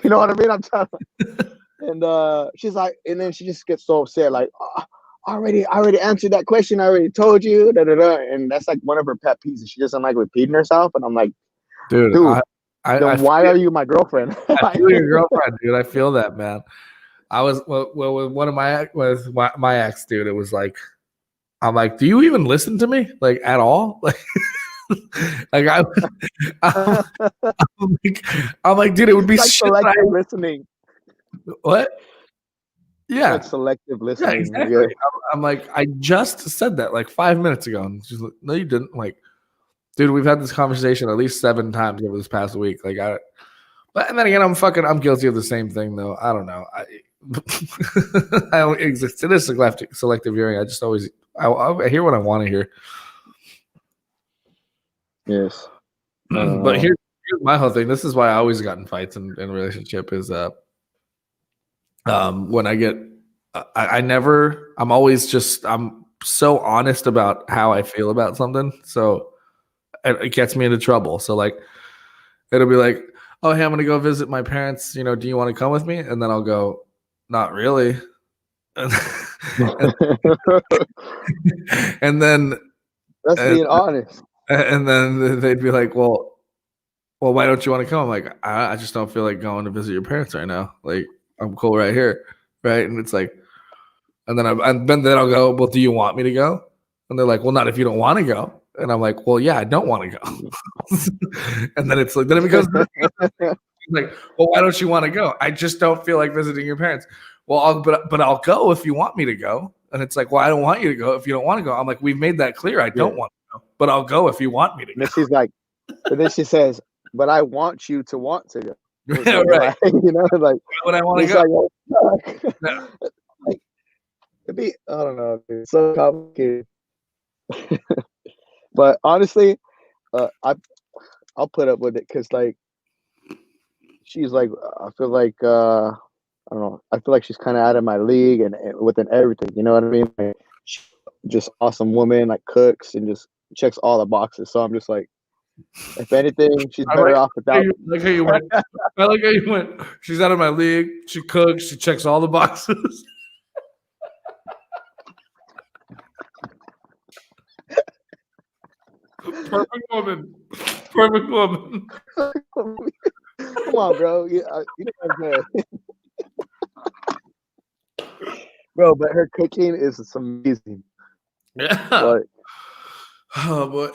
You know what I mean? I'm trying to, and she's like, and then she just gets so upset, like, oh, I already answered that question. I already told you, da da da. And that's like one of her pet peeves. She doesn't like repeating herself, and I'm like, Dude, dude, I then why are you my girlfriend? I feel your girlfriend, dude. I feel that, man. I was well with one of my ex, dude. It was like, I'm like, do you even listen to me like at all? Like I'm, I'm like, dude, it would be It's like shit. That selective listening. What? Yeah, Like selective yeah, listening. exactly. Yeah. I'm like, I just said that like 5 minutes ago, and she's like, no, you didn't. I'm like, dude, we've had this conversation at least 7 times over this past week. Like, but and then again, I'm guilty of the same thing though. I don't know. I don't exist. It is selective hearing. I just always I hear what I want to hear. Yes. But here's my whole thing. This is why I always got in fights in relationship is when I get I'm always just I'm so honest about how I feel about something. So it gets me into trouble. So like it'll be like, oh hey, I'm gonna go visit my parents, do you want to come with me? And then I'll go, not really. and, and then that's being honest. And then they'd be like, well, why don't you want to come? I'm like, I just don't feel like going to visit your parents right now. Like, I'm cool right here, right? And it's like, and then I'll go, well, do you want me to go? And they're like, well, not if you don't want to go. And I'm like, well, yeah, I don't want to go. And then it's like, then it becomes like, well, why don't you want to go? I just don't feel like visiting your parents. Well, but I'll go if you want me to go. And it's like, well, I don't want you to go if you don't want to go. I'm like, we've made that clear. I don't want to go, but I'll go if you want me to go. And she's like, but then she says, but I want you to want to go. Yeah, right. Like, like when I want to go. Like, oh, yeah. Like, it'd be, I don't know, it's so complicated. But honestly, I'll put up with it because like she's like, I feel like I don't know, I feel like she's kind of out of my league and within everything, you know what I mean? Like, she's just awesome woman, like cooks and just checks all the boxes. So I'm just like, if anything, she's better off without. I like how you went. I like how you went. She's out of my league. She cooks. She checks all the boxes. Perfect woman. Perfect woman. Come on, bro. You know what I'm saying. Bro, but her cooking is amazing. Yeah. But, oh boy.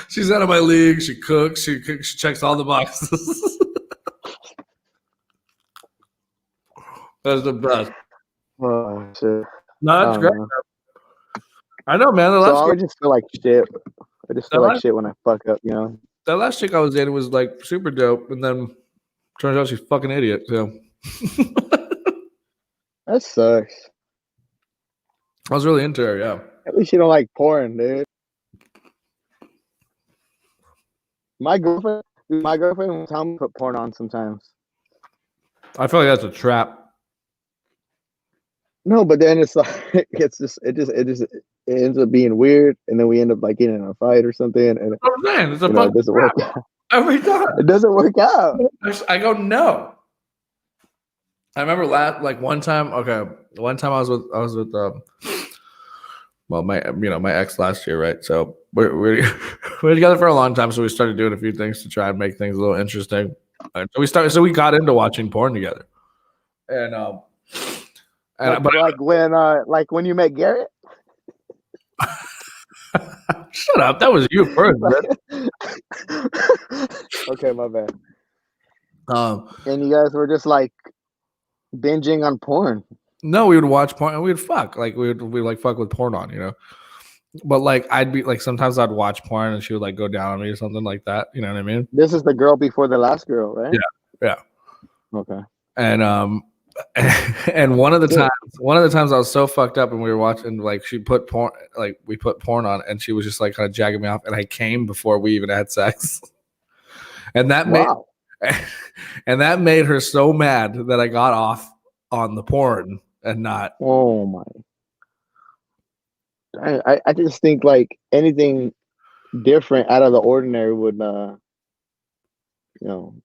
She's out of my league. She cooks. She checks all the boxes. That's the best. Oh shit. No, that's great. I know, man. So I just feel like shit. I just feel like shit when I fuck up, That last chick I was dating was like super dope, and then turns out she's a fucking idiot. So that sucks. I was really into her, yeah. At least you don't like porn, dude. My girlfriend will tell me to put porn on sometimes. I feel like that's a trap. No, but then it's like it ends up being weird, and then we end up like getting in a fight or something, and I'm saying, it's a it doesn't work out. Every time it doesn't work out. I go no. I remember one time. Okay, one time I was with well my my ex last year, right? So we're we were together for a long time, so we started doing a few things to try and make things a little interesting. So we got into watching porn together, and like when you met Garrett. Shut up! That was you first, man. Okay, my bad. Um, and you guys were just like binging on porn. No, we would watch porn and we'd fuck. Like we'd like fuck with porn on, you know. But like I'd be like sometimes I'd watch porn and she would like go down on me or something like that. You know what I mean? This is the girl before the last girl, right? Yeah. Okay. And and one of the times I was so fucked up and we were watching, like she put porn, like we put porn on and she was just like kind of jagging me off and I came before we even had sex. And that made her so mad that I got off on the porn and not. Oh my. I just think like anything different out of the ordinary would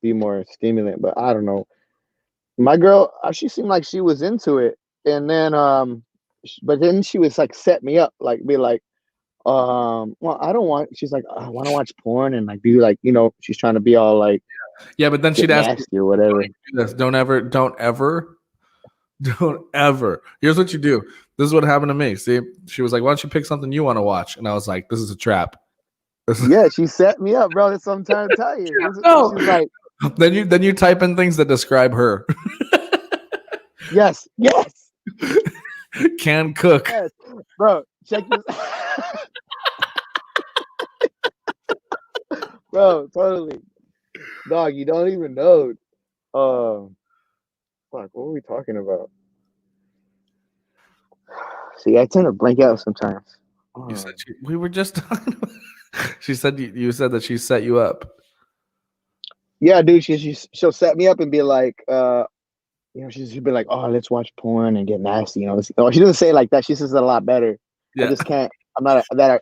be more stimulant, but I don't know. My girl, she seemed like she was into it, and then but then she was like set me up, like be like, well, I don't want. She's like, I want to watch porn and like be like, she's trying to be all like, yeah, but then she'd ask you or whatever. Don't ever. Here's what you do. This is what happened to me. See, she was like, why don't you pick something you want to watch? And I was like, this is a trap. Yeah, she set me up, bro. That's what I'm trying to tell you. No. She's like, then you type in things that describe her. Yes. Can cook. Yes. Bro, check this. Bro, totally. Dog, you don't even know. Fuck, what were we talking about? See, I tend to blank out sometimes. You said we were just talking about. She said you said that she set you up. Yeah, dude, she'll set me up and be like, she'll be like, oh, let's watch porn and get nasty. She doesn't say it like that. She says it a lot better. Yeah. I just can't. I'm not that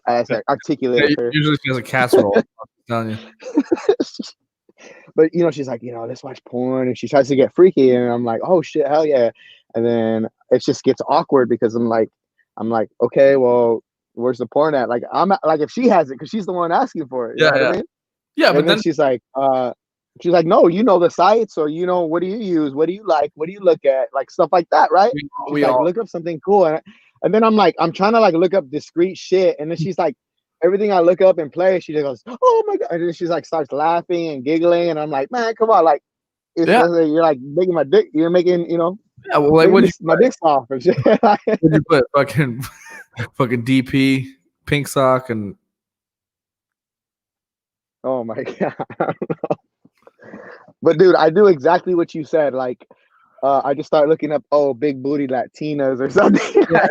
articulate. Yeah, usually she has a casserole. I'm telling you. But she's like, let's watch porn, and she tries to get freaky, and I'm like, oh shit, hell yeah. And then it just gets awkward because I'm like, okay, well, where's the porn at? Like, I'm like, if she has it, because she's the one asking for it. You know what I mean? Yeah, but then she's like, no, the sites, or what do you use? What do you like? What do you look at? Like stuff like that, right? We all look up something cool, and then I'm like, I'm trying to like look up discreet shit, and then she's like, everything I look up and play, she just goes, oh my god, and then she's like starts laughing and giggling, and I'm like, man, come on, like, you're like making my dick, you're making, yeah, well, like my dick's off and shit. What'd you put? Fucking DP, pink sock, and oh my god, I don't know. But dude, I do exactly what you said. Like, I just start looking up, big booty Latinas or something. Yeah.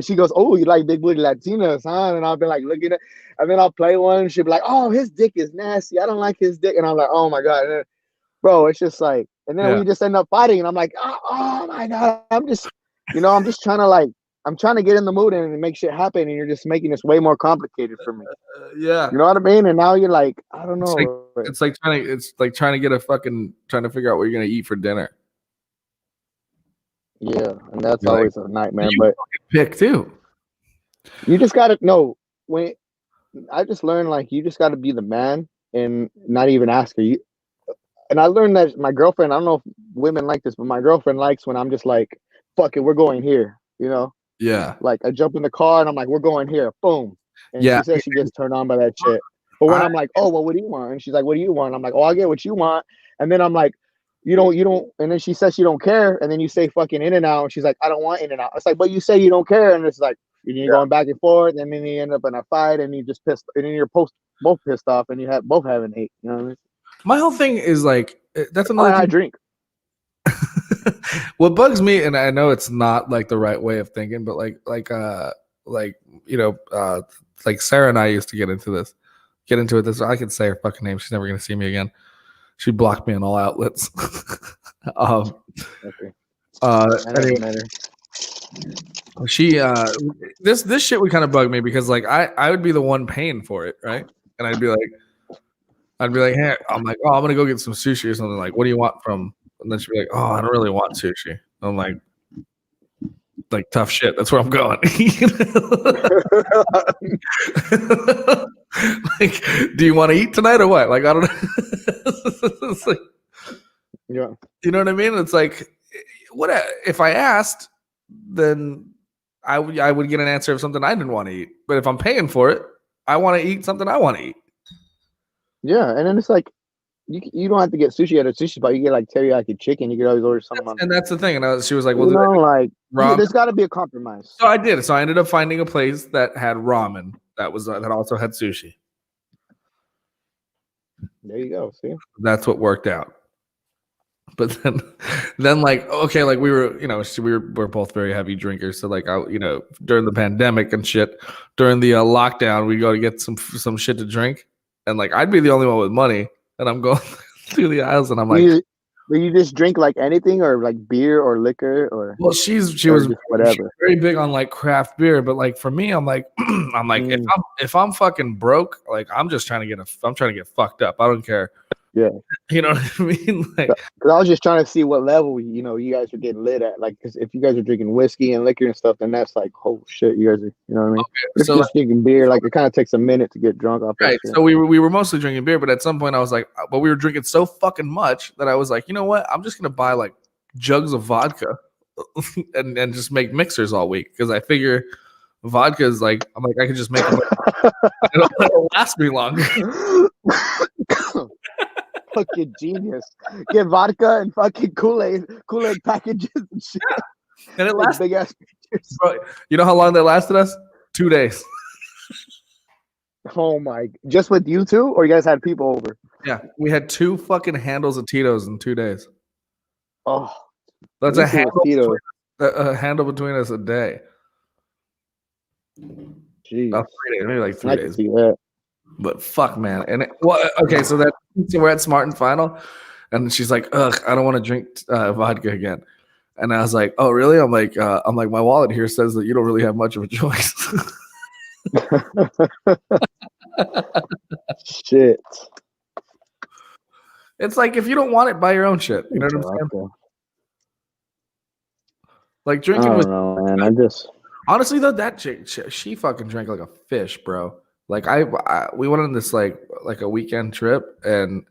She goes, oh, you like big booty Latinas, huh? And I'll be like looking at, and then I'll play one, and she'll be like, oh, his dick is nasty. I don't like his dick. And I'm like, oh my god, and then, bro, it's just like, and then we just end up fighting, and I'm like, oh my god, I'm just trying to like, I'm trying to get in the mood and make shit happen, and you're just making this way more complicated for me. Yeah, you know what I mean? And now you're like, I don't know. It's like trying to get trying to figure out what you're gonna eat for dinner. Yeah, and that's always a nightmare. But pick too. You just gotta know when. I just learned like you just gotta be the man and not even ask her. And I learned that my girlfriend. I don't know if women like this, but my girlfriend likes when I'm just like, "Fuck it, we're going here." Yeah. Like I jump in the car and I'm like, "We're going here." Boom. And she says she gets turned on by that shit. But when I'm like, "Oh, well, what do you want?" And she's like, "What do you want?" I'm like, "Oh, I get what you want." And then I'm like, you don't, and then she says she don't care, and then you say fucking In-N-Out, and she's like, I don't want In-N-Out. It's like, but you say you don't care, and it's like you're going back and forth, and then you end up in a fight, and you just pissed, and then you're both pissed off, and you have both having hate. You know what I mean? My whole thing is like, that's another thing. I drink. What bugs me, and I know it's not like the right way of thinking, but like Sarah and I used to get into it. This I could say her fucking name. She's never gonna see me again. She blocked me on all outlets. Okay. Anyway, she this shit would kind of bug me because like I would be the one paying for it, right? And I'd be like, hey, I'm like, oh, I'm gonna go get some sushi or something. Like, what do you want from? And then she'd be like, oh, I don't really want sushi. I'm like, like tough shit. That's where I'm going. Like, do you want to eat tonight or what? Like, I don't know. It's like, Yeah. you know what I mean? It's like, what if I asked, then I would get an answer of something I didn't want to eat. But if I'm paying for it, I want to eat something I want to eat. Yeah, and then it's like you don't have to get sushi at a sushi spot. You get like teriyaki chicken. You could always order something. And that's the thing. And she was like, "Well, like ramen?" there's got to be a compromise. So I did. So I ended up finding a place that had ramen that also had sushi. There you go. See, that's what worked out. But then like, okay, like we were, we're both very heavy drinkers. So like, during the pandemic and shit, during the lockdown, we go to get some shit to drink, and like I'd be the only one with money, and I'm going through the aisles, and I'm like, do you just drink like anything, or like beer or liquor, or? Well, she was whatever. Very big on like craft beer, but like for me, I'm like, if I'm fucking broke, like I'm just trying to get fucked up. I don't care. Yeah, you know what I mean. Like, because I was just trying to see what level you guys are getting lit at. Like, because if you guys are drinking whiskey and liquor and stuff, then that's like, oh shit, you guys are. You know what I mean? Okay, if you're just drinking beer, like it kind of takes a minute to get drunk off. Right. So we were mostly drinking beer, but at some point I was like, but we were drinking so fucking much that I was like, you know what? I'm just gonna buy like jugs of vodka and just make mixers all week, because I figure vodka is like, I'm like, I could just make it. It'll last me longer. Fucking genius. Get vodka and fucking Kool-Aid packages and shit. And it lasts big ass pictures. Bro, you know how long that lasted us? 2 days. Oh my! Just with you two, or you guys had people over? Yeah, we had 2 fucking handles of Tito's in 2 days. Oh, that's a handle between us a day. Jeez. 3 days, maybe like 3 days. Can see that. But fuck, man. And okay, so we're at Smart and Final, and she's like, "Ugh, I don't want to drink vodka again." And I was like, "Oh, really?" I'm like, my wallet here says that you don't really have much of a choice. Shit. It's like, if you don't want it, buy your own shit. You know what I'm saying? Like drinking I don't know, man. I just honestly though, that chick, she fucking drank like a fish, bro. Like we went on this like a weekend trip, and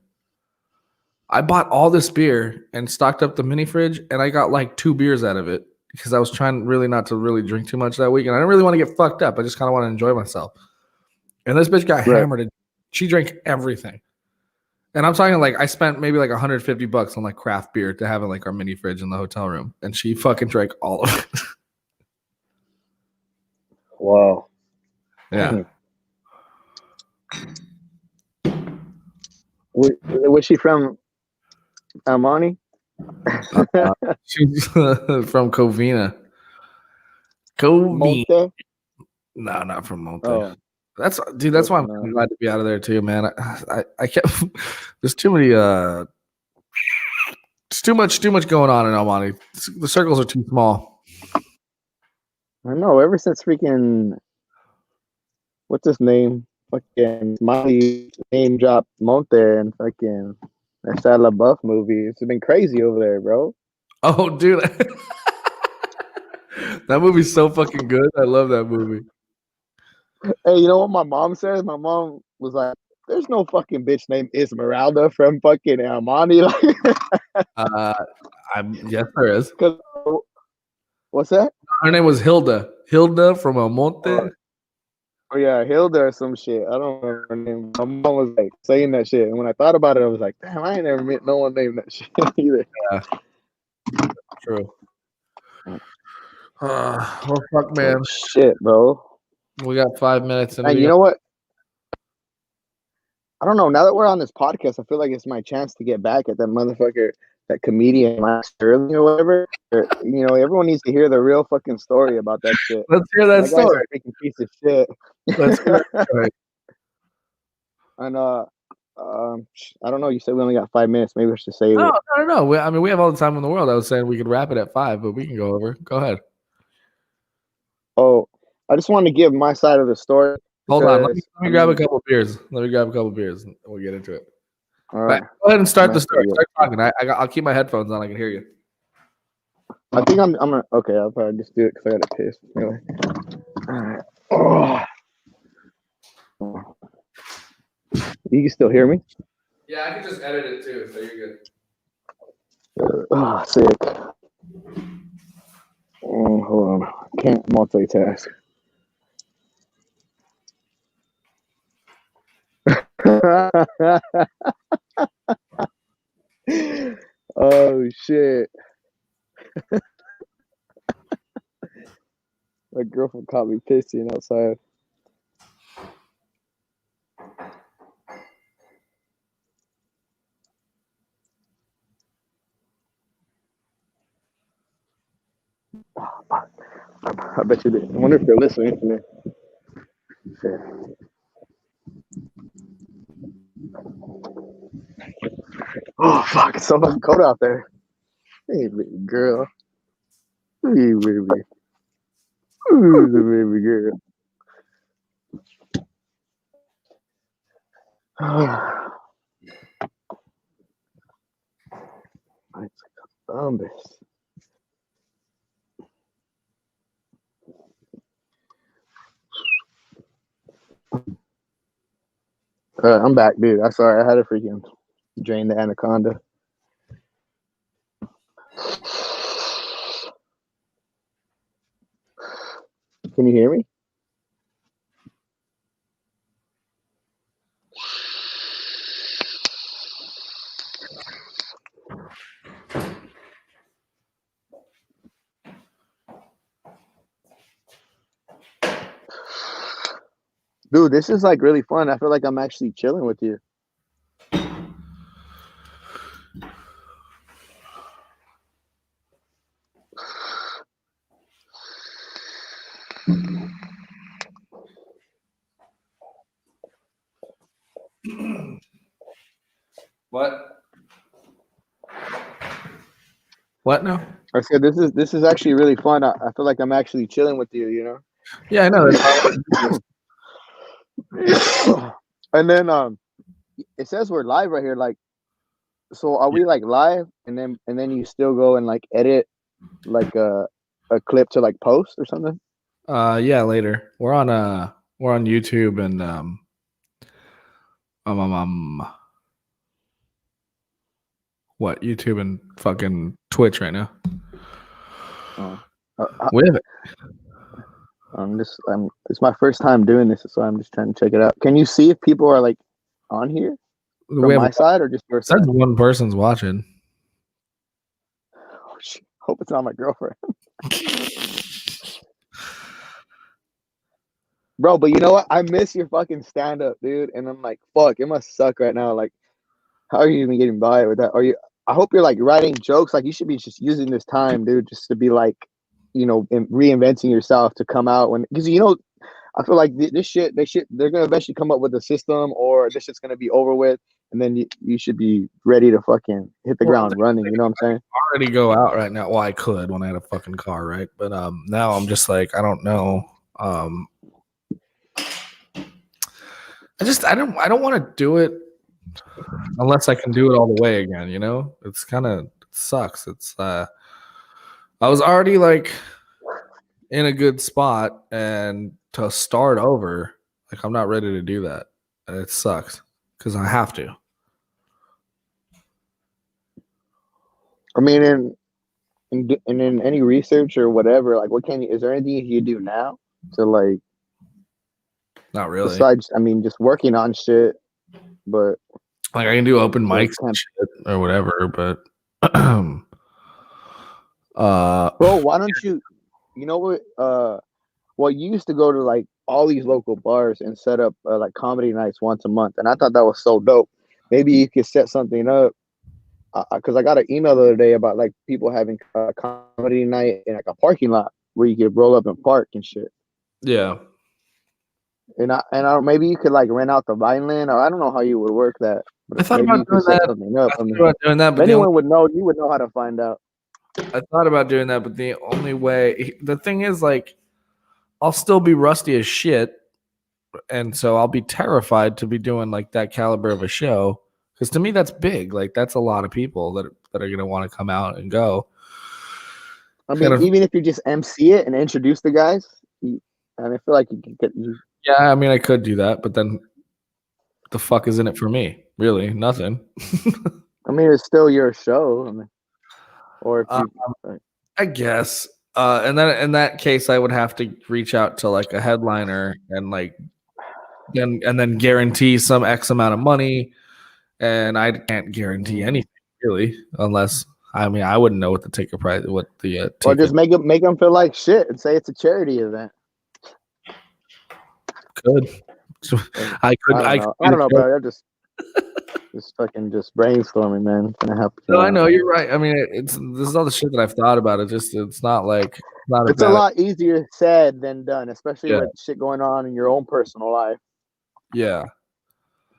I bought all this beer and stocked up the mini fridge, and I got like 2 beers out of it because I was trying really not to really drink too much that week, and I didn't really want to get fucked up. I just kind of want to enjoy myself. And this bitch got hammered, and she drank everything. And I'm talking like I spent maybe like $150 on like craft beer to have in like our mini fridge in the hotel room, and she fucking drank all of it. Wow. Yeah. Was she from Almani? She's from Covina. Monte? No, not from Monte. Oh. That's why I'm glad to be out of there too, man. I kept there's too many it's too much going on in Almani. The circles are too small. I know. Ever since freaking what's his name? Fucking Molly name dropped Monte and fucking that Shia LaBeouf movie. It's been crazy over there, bro. Oh, dude. That movie's so fucking good. I love that movie. Hey, you know what my mom says? My mom was like, "There's no fucking bitch named Esmeralda from fucking Almani." Yes, there is. What's that? Her name was Hilda. Hilda from Almonte. Oh yeah, Hilda or some shit. I don't remember her name. My mom was like saying that shit, and when I thought about it, I was like, "Damn, I ain't never met no one named that shit either." Yeah, true. Well, fuck, man. Shit, bro. We got 5 minutes, and you know what? I don't know. Now that we're on this podcast, I feel like it's my chance to get back at that motherfucker, that comedian Mike Sterling or whatever. Everyone needs to hear the real fucking story about that shit. Let's hear that story. Freaking piece of shit. Let's hear that story. And I don't know. You said we only got 5 minutes. Maybe we should say no. I mean, we have all the time in the world. I was saying we could wrap it at 5, but we can go over. Go ahead. Oh, I just wanted to give my side of the story. Hold on. Let me grab a couple beers. Let me grab a couple beers, and we'll get into it. All right. Go ahead and start the story. Start talking. I'll keep my headphones on. I can hear you. I think I'm gonna. Okay, I'll probably just do it because I gotta piss. Anyway. All right. Oh. You can still hear me? Yeah, I can just edit it too, so you're good. Oh, sick. Hold on. Can't multitask. Oh shit. My girlfriend caught me pissing outside. I bet you did. I wonder if they're listening to me. Shit. Oh fuck, it's so fucking cold out there. Hey baby girl. Hey baby. Who's the baby girl? It's Columbus. I'm back, dude. I'm sorry. I had to freaking drain the anaconda. Can you hear me? Dude, this is like really fun. I feel like I'm actually chilling with you. What? What now? I said this is actually really fun. I feel like I'm actually chilling with you, you know? Yeah, I know. And then it says we're live right here. Like, so are we like live and then you still go and like edit like a clip to like post or something? Yeah, later. We're on YouTube and what, YouTube and fucking Twitch right now. We have it. It's my first time doing this, so I'm just trying to check it out. Can you see if people are like on here from my side or just your side? Says one person's watching. Oh, shit. Hope it's not my girlfriend. Bro, but you know what? I miss your fucking stand up, dude. And I'm like, fuck, it must suck right now. Like, how are you even getting by with that? I hope you're like writing jokes. Like, you should be just using this time, dude, just to be like, you know, reinventing yourself to come out because you know, I feel like they're gonna eventually come up with a system, or this shit's gonna be over with, and then you should be ready to fucking hit the ground running. You know what I'm saying? I already go out right now. Well, I could when I had a fucking car, right? But now I'm just like, I don't know. I don't want to do it unless I can do it all the way again. You know, it's kind of sucks. It's I was already like in a good spot, and to start over, like I'm not ready to do that. It sucks because I have to. I mean, in any research or whatever, like, is there anything you do now to like? Not really. Besides, I mean, just working on shit, but like I can do open mics and shit or whatever, but bro, why don't you know what well, you used to go to like all these local bars and set up like comedy nights once a month, and I thought that was so dope. Maybe you could set something up because I got an email the other day about like people having a comedy night in like a parking lot where you could roll up and park and shit. Yeah. And I maybe you could like rent out the Vineland, or I don't know how you would work that. But I thought about doing that. But if anyone would know, you would know how to find out. I thought about doing that, but the thing is, like, I'll still be rusty as shit, and so I'll be terrified to be doing like that caliber of a show, because to me that's big. Like, that's a lot of people that are gonna want to come out and go. I mean, even if you just MC it and introduce the guys, I feel like you can get you. Yeah, I mean, I could do that, but then the fuck is in it for me? Really, nothing. I mean, it's still your show. I mean, or if you, I guess. And then in that case, I would have to reach out to like a headliner and like then guarantee some X amount of money, and I can't guarantee anything really, unless I mean I wouldn't know what the ticket price, what the or just make them feel like shit and say it's a charity event. Could I don't know, bro. I'm just fucking brainstorming, man. Gonna help. No, I know you're right. I mean, this is all the shit that I've thought about. It's not like it's a lot easier said than done, especially with shit going on in your own personal life. Yeah.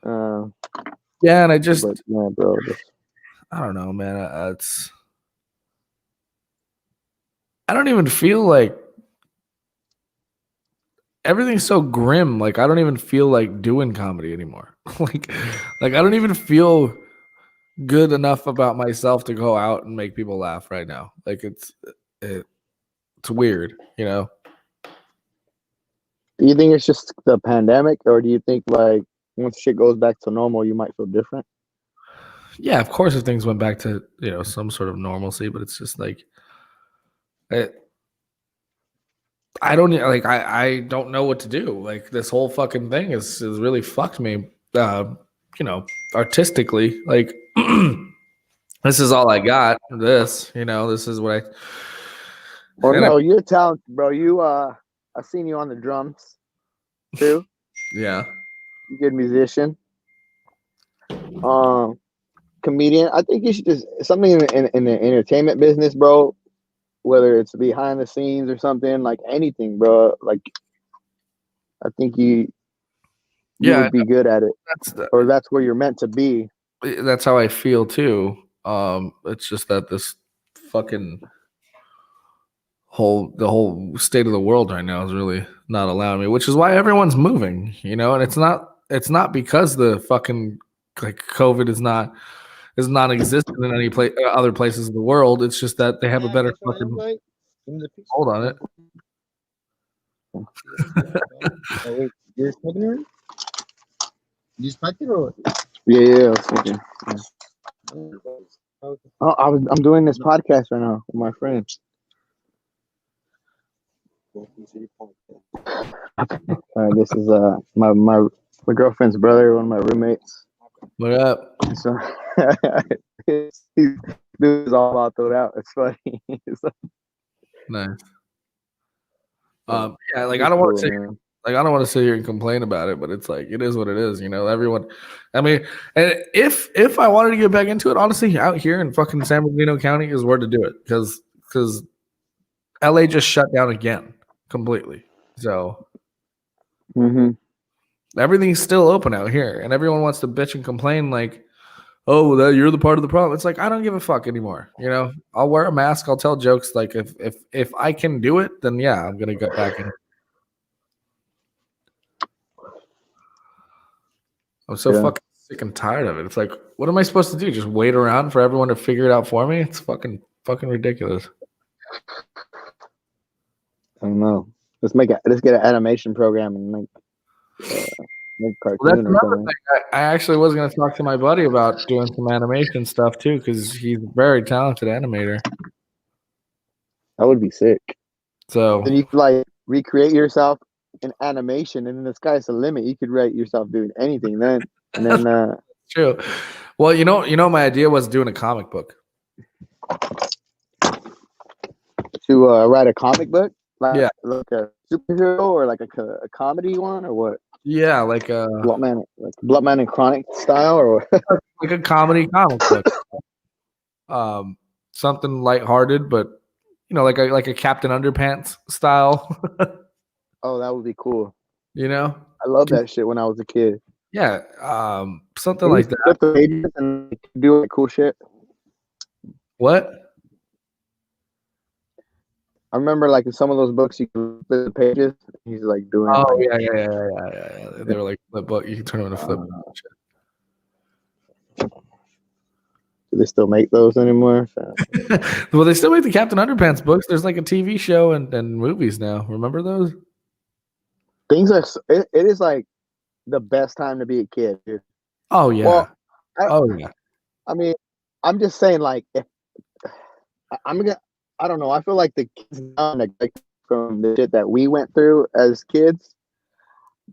Yeah, and I just, yeah, bro. I don't know, man. I don't even feel like everything's so grim. Like I don't even feel like doing comedy anymore. like I don't even feel good enough about myself to go out and make people laugh right now. Like it's weird, you know. Do you think it's just the pandemic, or do you think like once shit goes back to normal, you might feel different? Yeah, of course, if things went back to some sort of normalcy, but it's just like I don't like I don't know what to do. Like this whole fucking thing is really fucked me. Artistically, like this is all I got. This is what I. Well, no, you're talented, bro. You I've seen you on the drums too. Yeah. You're a good musician. Comedian. I think you should just something in the entertainment business, bro. Whether it's behind the scenes or something, like anything, bro. Like, I think you would be good at it, or that's where you're meant to be. That's how I feel too. It's just that this fucking the whole state of the world right now is really not allowing me, which is why everyone's moving, and it's not because the fucking like COVID is non-existent in any other places in the world. It's just that they have a better fucking hold on it. You're smoking it? You smoking it or? Yeah, I was smoking. Oh, I'm doing this podcast right now with my friends. This is my girlfriend's brother, one of my roommates. What up? So he's all about thrown out. It's funny. Nice. Yeah, like I don't want to sit here and complain about it, but it's like it is what it is, everyone. I mean, and if I wanted to get back into it, honestly, out here in fucking San Bernardino County is where to do it, because LA just shut down again completely. So everything's still open out here, and everyone wants to bitch and complain like, oh, you're the part of the problem. It's like I don't give a fuck anymore. I'll wear a mask. I'll tell jokes. Like if I can do it, then yeah, I'm gonna get back in. I'm so fucking sick and tired of it. It's like, what am I supposed to do? Just wait around for everyone to figure it out for me? It's fucking ridiculous. I don't know. Let's get an animation program and make cartoon. Well, that's another thing. I actually was going to talk to my buddy about doing some animation stuff too, because he's a very talented animator. That would be sick. So then you could like recreate yourself in animation, and then the sky's the limit. You could write yourself doing anything then, and then. True. Well, my idea was doing a comic book. To write a comic book, like a superhero or like a comedy one, or what? Yeah, like a Bloodman and Chronic style, or like a comedy comic book. Something lighthearted, but like a Captain Underpants style. Oh, that would be cool. I love that shit when I was a kid. Yeah, something like that. Flip the pages and do like cool shit. What? I remember like in some of those books you can flip the pages. He's like doing. Oh yeah. They were like flip book. You can turn them into flip. Do they still make those anymore? So, Well, they still make the Captain Underpants books. There's like a TV show and movies now. Remember those? things are. It is like the best time to be a kid, dude. Oh yeah. Well, Oh yeah. I mean, I'm just saying, like, if I'm gonna, I don't know. I feel like the kids now neglect from the shit that we went through as kids.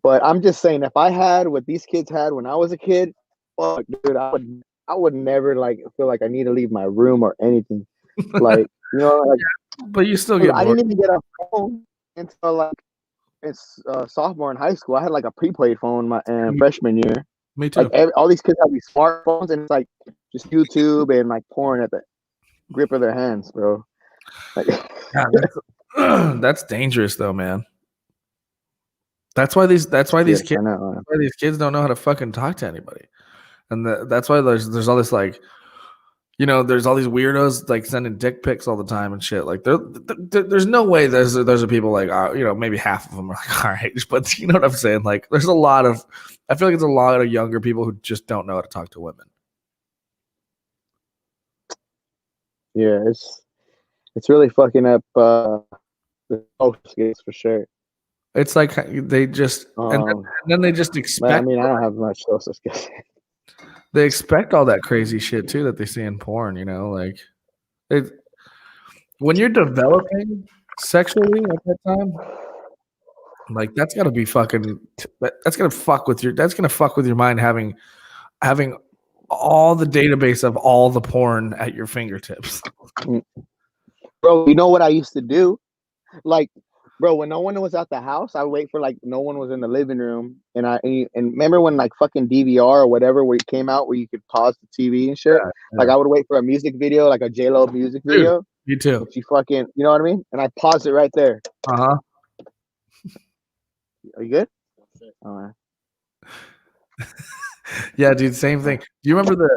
But I'm just saying, if I had what these kids had when I was a kid, fuck, dude, I would never like feel like I need to leave my room or anything. Like, you know, like But you still dude, get I bored. didn't even get a phone until like it's sophomore in high school. I had like a prepaid phone my freshman year. Me too. Like all these kids have these smartphones, and it's like just YouTube and like porn at the grip of their hands, bro. Like, God, that's dangerous though, man. That's why these yes, kids I know. that's why these kids don't know how to fucking talk to anybody. And that's why there's all this like, you know, there's all these weirdos like sending dick pics all the time and shit. Like there's no way those are people like, you know, maybe half of them are like, all right, but you know what I'm saying? Like there's a lot of, I feel like it's a lot of younger people who just don't know how to talk to women. Yeah, it's really fucking up the social skills for sure. It's like they just and then they just But I expect mean, I don't have much social skills. they expect all that crazy shit too that they see in porn, you know, like when you're developing sexually at that time, like that's gotta be fucking that's gonna fuck with your mind having all the database of all the porn at your fingertips. Bro, you know what I used to do? Like, bro, when no one was at the house, I would wait for like no one was in the living room, and remember when like fucking DVR or whatever where it came out where you could pause the TV and shit. Yeah. Like I would wait for a music video, like a J-Lo music video. Me too. And she fucking, you know what I mean? And I pause it right there. Uh-huh. Are you good? All right. Yeah, dude, same thing. Do you remember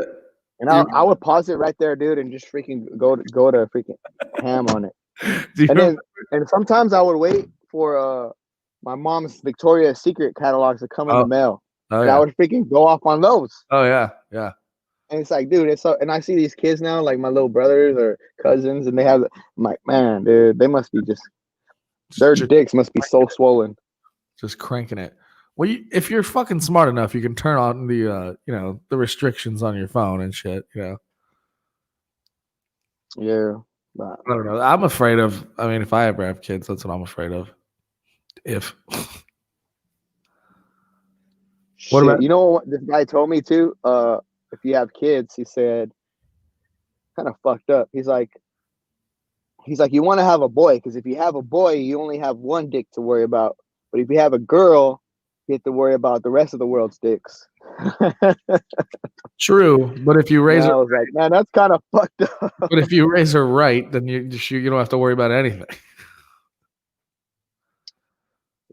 And I would pause it right there, dude, and just freaking go to freaking ham on it. And sometimes I would wait for my mom's Victoria's Secret catalogs to come in the mail. Oh, and I would freaking go off on those. Oh yeah, yeah. And it's like, dude, it's so. And I see these kids now, like my little brothers or cousins, and they have. I'm like, man, dude, they must be their dicks must be so swollen. Just cranking it. Well, if you're fucking smart enough, you can turn on the you know, the restrictions on your phone and shit. You know. Yeah. I don't know. I'm afraid of. I mean, if I ever have kids, that's what I'm afraid of. If. What about you know what this guy told me too? If you have kids, he said, kind of fucked up. He's like, you want to have a boy because if you have a boy, you only have one dick to worry about. But if you have a girl, you have to worry about the rest of the world's dicks. True, but if you raise her, I was like, man, that's kind of fucked up. But if you raise her right, then you don't have to worry about anything.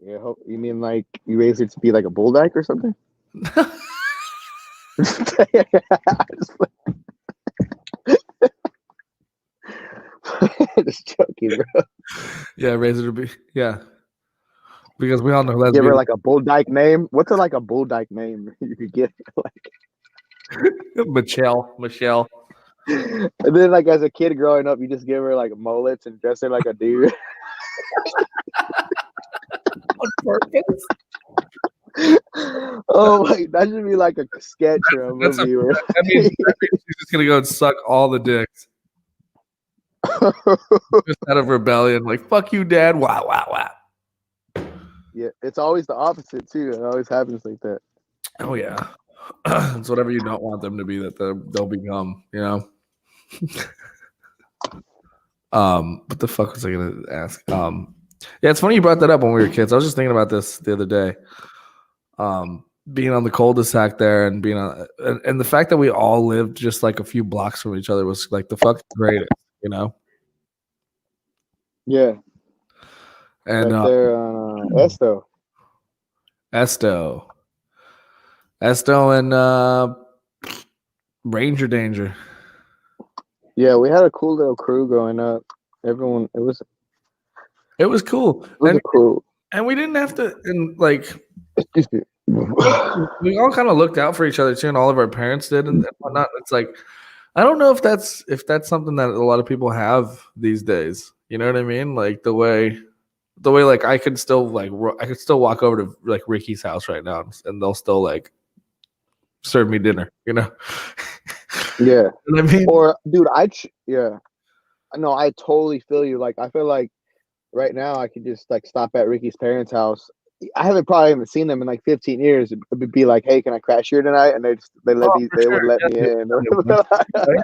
Yeah, you mean like you raise her to be like a bull dyke or something? Just joking, bro. Yeah, raise her to be because we all know lesbians. Give her like a bull dyke name. What's like a bull dyke name you could get? Like Michelle. And then like as a kid growing up, you just give her like mullets and dress her like a dude. On purpose. Oh my, that should be like a sketch or a movie. That means she's just gonna go and suck all the dicks. Just out of rebellion, like fuck you, Dad. Wow, wow, wow. Yeah, it's always the opposite too. It always happens like that. Oh yeah, it's whatever you don't want them to be that they'll become. You know. What the fuck was I gonna ask? Yeah, it's funny you brought that up when we were kids. I was just thinking about this the other day. Being on the cul-de-sac there and being on, and the fact that we all lived just like a few blocks from each other was like the fucking greatest, you know? Yeah. And right there on Esto and Ranger Danger. Yeah, we had a cool little crew growing up. Everyone, it was cool. Cool. And we didn't have to, and like, we all kind of looked out for each other too, and all of our parents did and whatnot. It's like, I don't know if that's something that a lot of people have these days. You know what I mean? Like the way like I could still walk over to like Ricky's house right now and they'll still like serve me dinner. You know? Yeah. You know what I mean? Or dude, yeah. No, I totally feel you. Like I feel like right now I could just like stop at Ricky's parents' house. I haven't seen them in like 15 years. It would be like, hey, can I crash here tonight? And For they would sure. let Yeah, me in. yeah,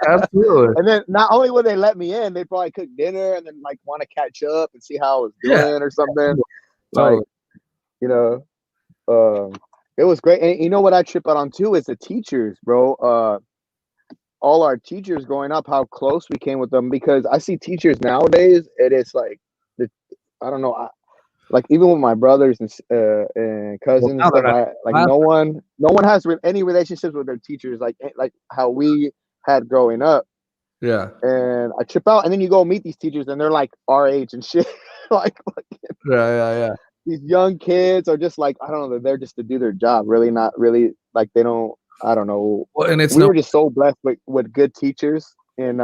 absolutely. And then not only would they let me in, they'd probably cook dinner and then like want to catch up and see how I was Yeah. doing or something. Totally. Like, you know, it was great. And you know what I trip out on too is the teachers, bro. All our teachers growing up, how close we came with them, because I see teachers nowadays, it is like I don't know, like even with my brothers and cousins and now they're stuff, not like class. no one has any relationships with their teachers like how we had growing up. Yeah. And I trip out, and then you go meet these teachers, and they're like our age and shit. like Yeah. these young kids are just like, I don't know, they're there just to do their job. Really, not really like they don't. I don't know. Well, and it's We were just so blessed with good teachers in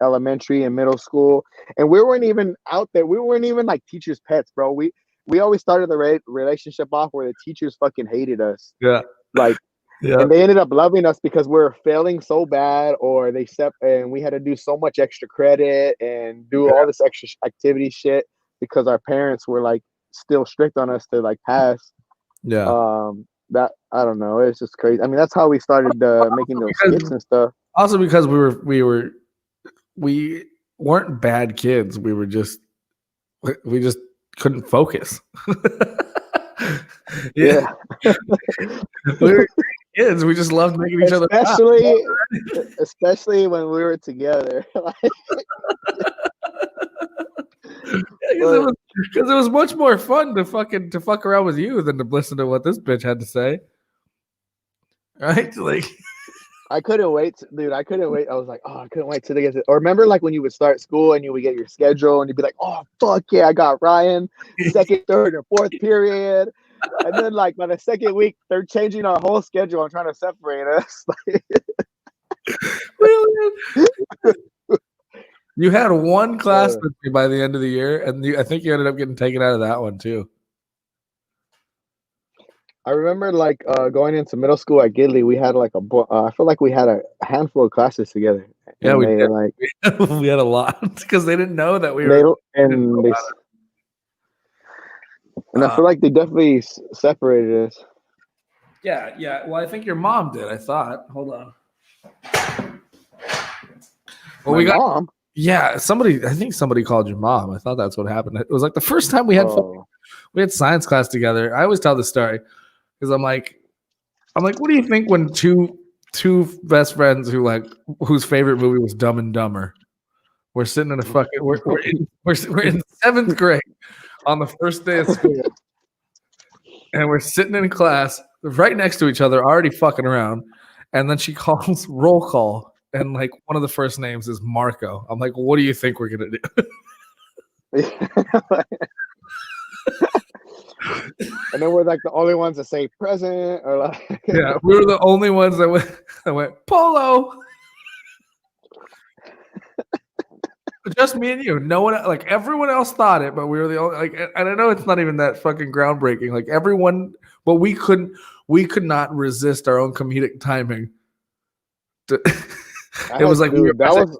elementary and middle school, and we weren't even out there. We weren't even like teachers' pets, bro. We always started the relationship off where the teachers fucking hated us. Yeah. Like, Yeah. and they ended up loving us because we were failing so bad, or and we had to do so much extra credit and do all this extra activity shit because our parents were like still strict on us to like pass. Yeah. That I don't know. It's just crazy. I mean, that's how we started making those skits and stuff. Also because we weren't bad kids. We just couldn't focus. Yeah. We were kids. We just loved making each other laugh. Especially when we were together. Because it was much more fun to fuck around with you than to listen to what this bitch had to say. Right? Like I couldn't wait, dude. I couldn't wait. I was like, oh, I couldn't wait till they get to. Or remember, like when you would start school and you would get your schedule and you'd be like, oh, fuck yeah, I got Ryan, second, third, and fourth period. And then, like by the second week, they're changing our whole schedule and trying to separate us. you had one class with me by the end of the year, and I think you ended up getting taken out of that one too. I remember like going into middle school at Gidley, we had like I feel like we had a handful of classes together. Yeah, we did. Like we had a lot because they didn't know that we were. And I feel like they definitely separated us. Yeah. Well, I think your mom did. I thought. Hold on. Well, My mom. Yeah, I think somebody called your mom. I thought that's what happened. It was like the first time we had science class together. I always tell this story because I'm like, what do you think when two best friends whose favorite movie was Dumb and Dumber, we're sitting in a fucking we're in seventh grade on the first day of school, and we're sitting in class right next to each other, already fucking around, and then she calls roll call. And like one of the first names is Marco. I'm like, what do you think we're gonna do? And then we're like the only ones that say present, or like yeah, we were the only ones that went polo. Just me and you. No one, like everyone else thought it, but we were the only. Like, and I know it's not even that fucking groundbreaking. Like everyone, but we could not resist our own comedic timing. It was like dude, those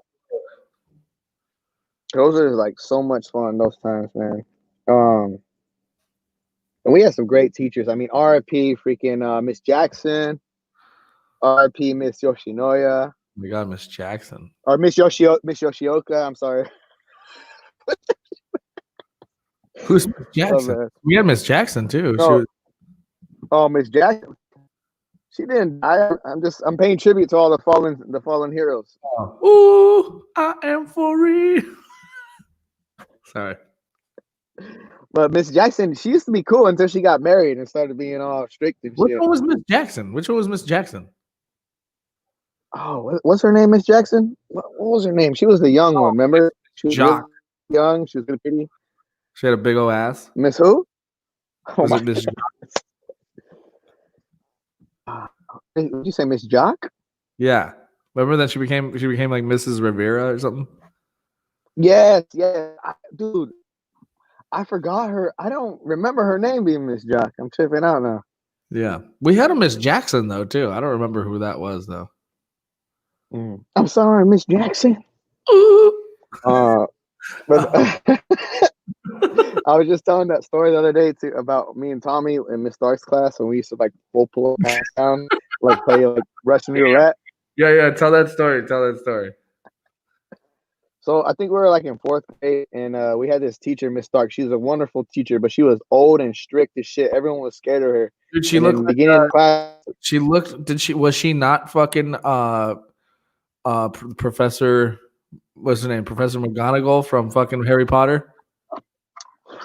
are like so much fun those times, man. And we had some great teachers. I mean, RIP freaking Miss Jackson, RIP Miss Yoshinoya. Oh my God, Miss Jackson. Or Miss Yoshioka, I'm sorry. Who's Miss Jackson? We had Miss Jackson too. Oh, Miss Jackson. She didn't die. I'm paying tribute to all the fallen heroes. Ooh, I am for real. Sorry. But Miss Jackson, she used to be cool until she got married and started being all strict and Which shit. one was Miss Jackson? Oh, what's her name, Miss Jackson? What was her name? She was the young one, remember? She was Jock. really young. She was really pretty. She had a big old ass. Miss who? Was it Miss? Did you say Miss Jock? Yeah. Remember that she became like Mrs. Rivera or something? Yes, dude. I forgot her. I don't remember her name being Miss Jock. I'm tripping out now. Yeah. We had a Miss Jackson though too. I don't remember who that was though. I'm sorry, Miss Jackson. But I was just telling that story the other day too about me and Tommy in Miss Stark's class when we used to like pull up pants down, like play like Russian roulette. Yeah. Tell that story. So I think we were like in 4th grade, and we had this teacher, Miss Stark. She was a wonderful teacher, but she was old and strict as shit. Everyone was scared of her. Dude, she And looked in the like, beginning of class. she looked. Was she not fucking Professor? What's her name? Professor McGonagall from fucking Harry Potter.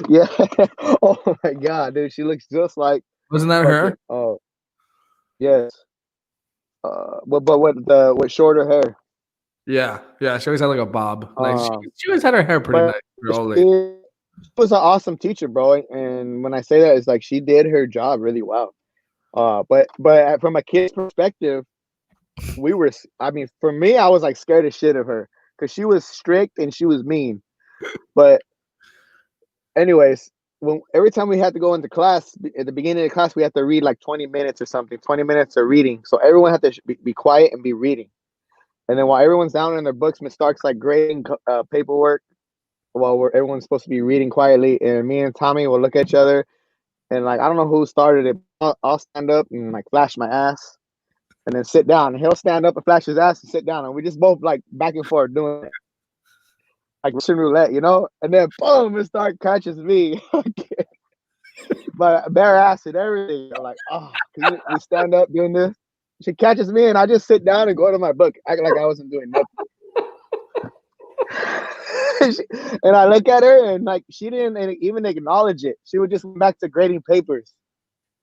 Yeah. Oh my god, dude, she looks just like. Wasn't that her? Oh, yes. But with shorter hair. Yeah. She always had like a bob. Like she always had her hair pretty nice. She was an awesome teacher, bro. And when I say that, it's like she did her job really well. But from a kid's perspective, for me, I was like scared as shit of her because she was strict and she was mean. But anyways, every time we had to go into class, at the beginning of the class, we had to read like 20 minutes or something, 20 minutes of reading. So everyone had to be quiet and be reading. And then while everyone's down in their books, Miss Stark's like grading paperwork while everyone's supposed to be reading quietly. And me and Tommy will look at each other and like, I don't know who started it. I'll stand up and like flash my ass and then sit down. And he'll stand up and flash his ass and sit down. And we just both like back and forth doing it. Like Russian roulette, you know? And then boom, Miss Stark catches me. But bare ass and everything. I'm like, oh, we stand up doing this. She catches me and I just sit down and go to my book, act like I wasn't doing nothing. And I look at her and like she didn't even acknowledge it. She would just went back to grading papers.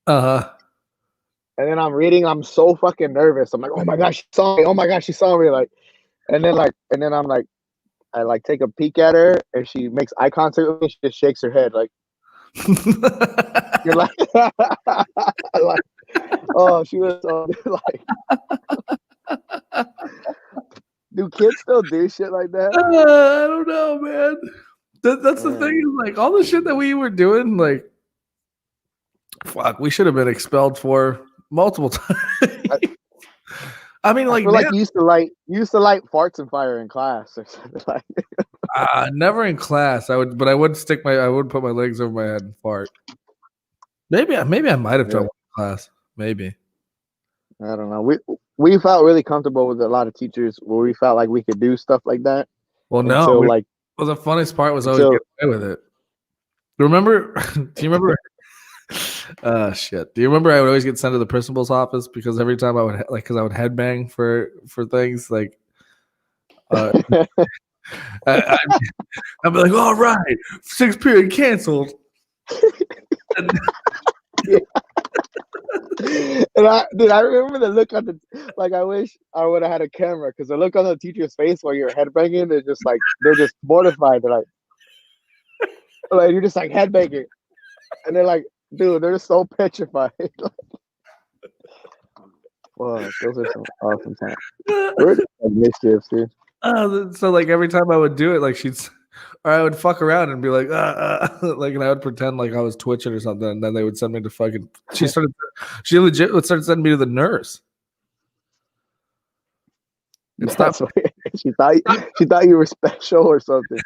Uh-huh. And then I'm reading, I'm so fucking nervous. I'm like, oh my gosh, she saw me. Oh my gosh, she saw me. Like, and then I'm like, I like take a peek at her and she makes eye contact with me. She just shakes her head like, you're like, like, oh, she was so like, do kids still do shit like that? I don't know, man. That's the thing is like all the shit that we were doing, like, fuck, we should have been expelled for multiple times. I mean, like, like you used to light farts and fire in class or something like that. Never in class. I would put my legs over my head and fart. Maybe I might have done one in class. Maybe. I don't know. We felt really comfortable with a lot of teachers where we felt like we could do stuff like that. Well, no. Well, the funniest part was always getting away with it. Remember? Do you remember? Shit. Do you remember I would always get sent to the principal's office because every time I would because I would headbang for things like. I'd be like, all right, 6th period canceled. And I remember the look on the I wish I would have had a camera because the look on the teacher's face while you're headbanging, they're just mortified. They're like you're just like headbanging, and they're like, dude, they're just so petrified. Wow, those are some awesome times. We're just like mischiefs, dude. So like every time I would do it, like I would fuck around and be like, like, and I would pretend like I was twitching or something, and then they would send me to fucking. She legit would start sending me to the nurse. That's weird. She thought you were special or something.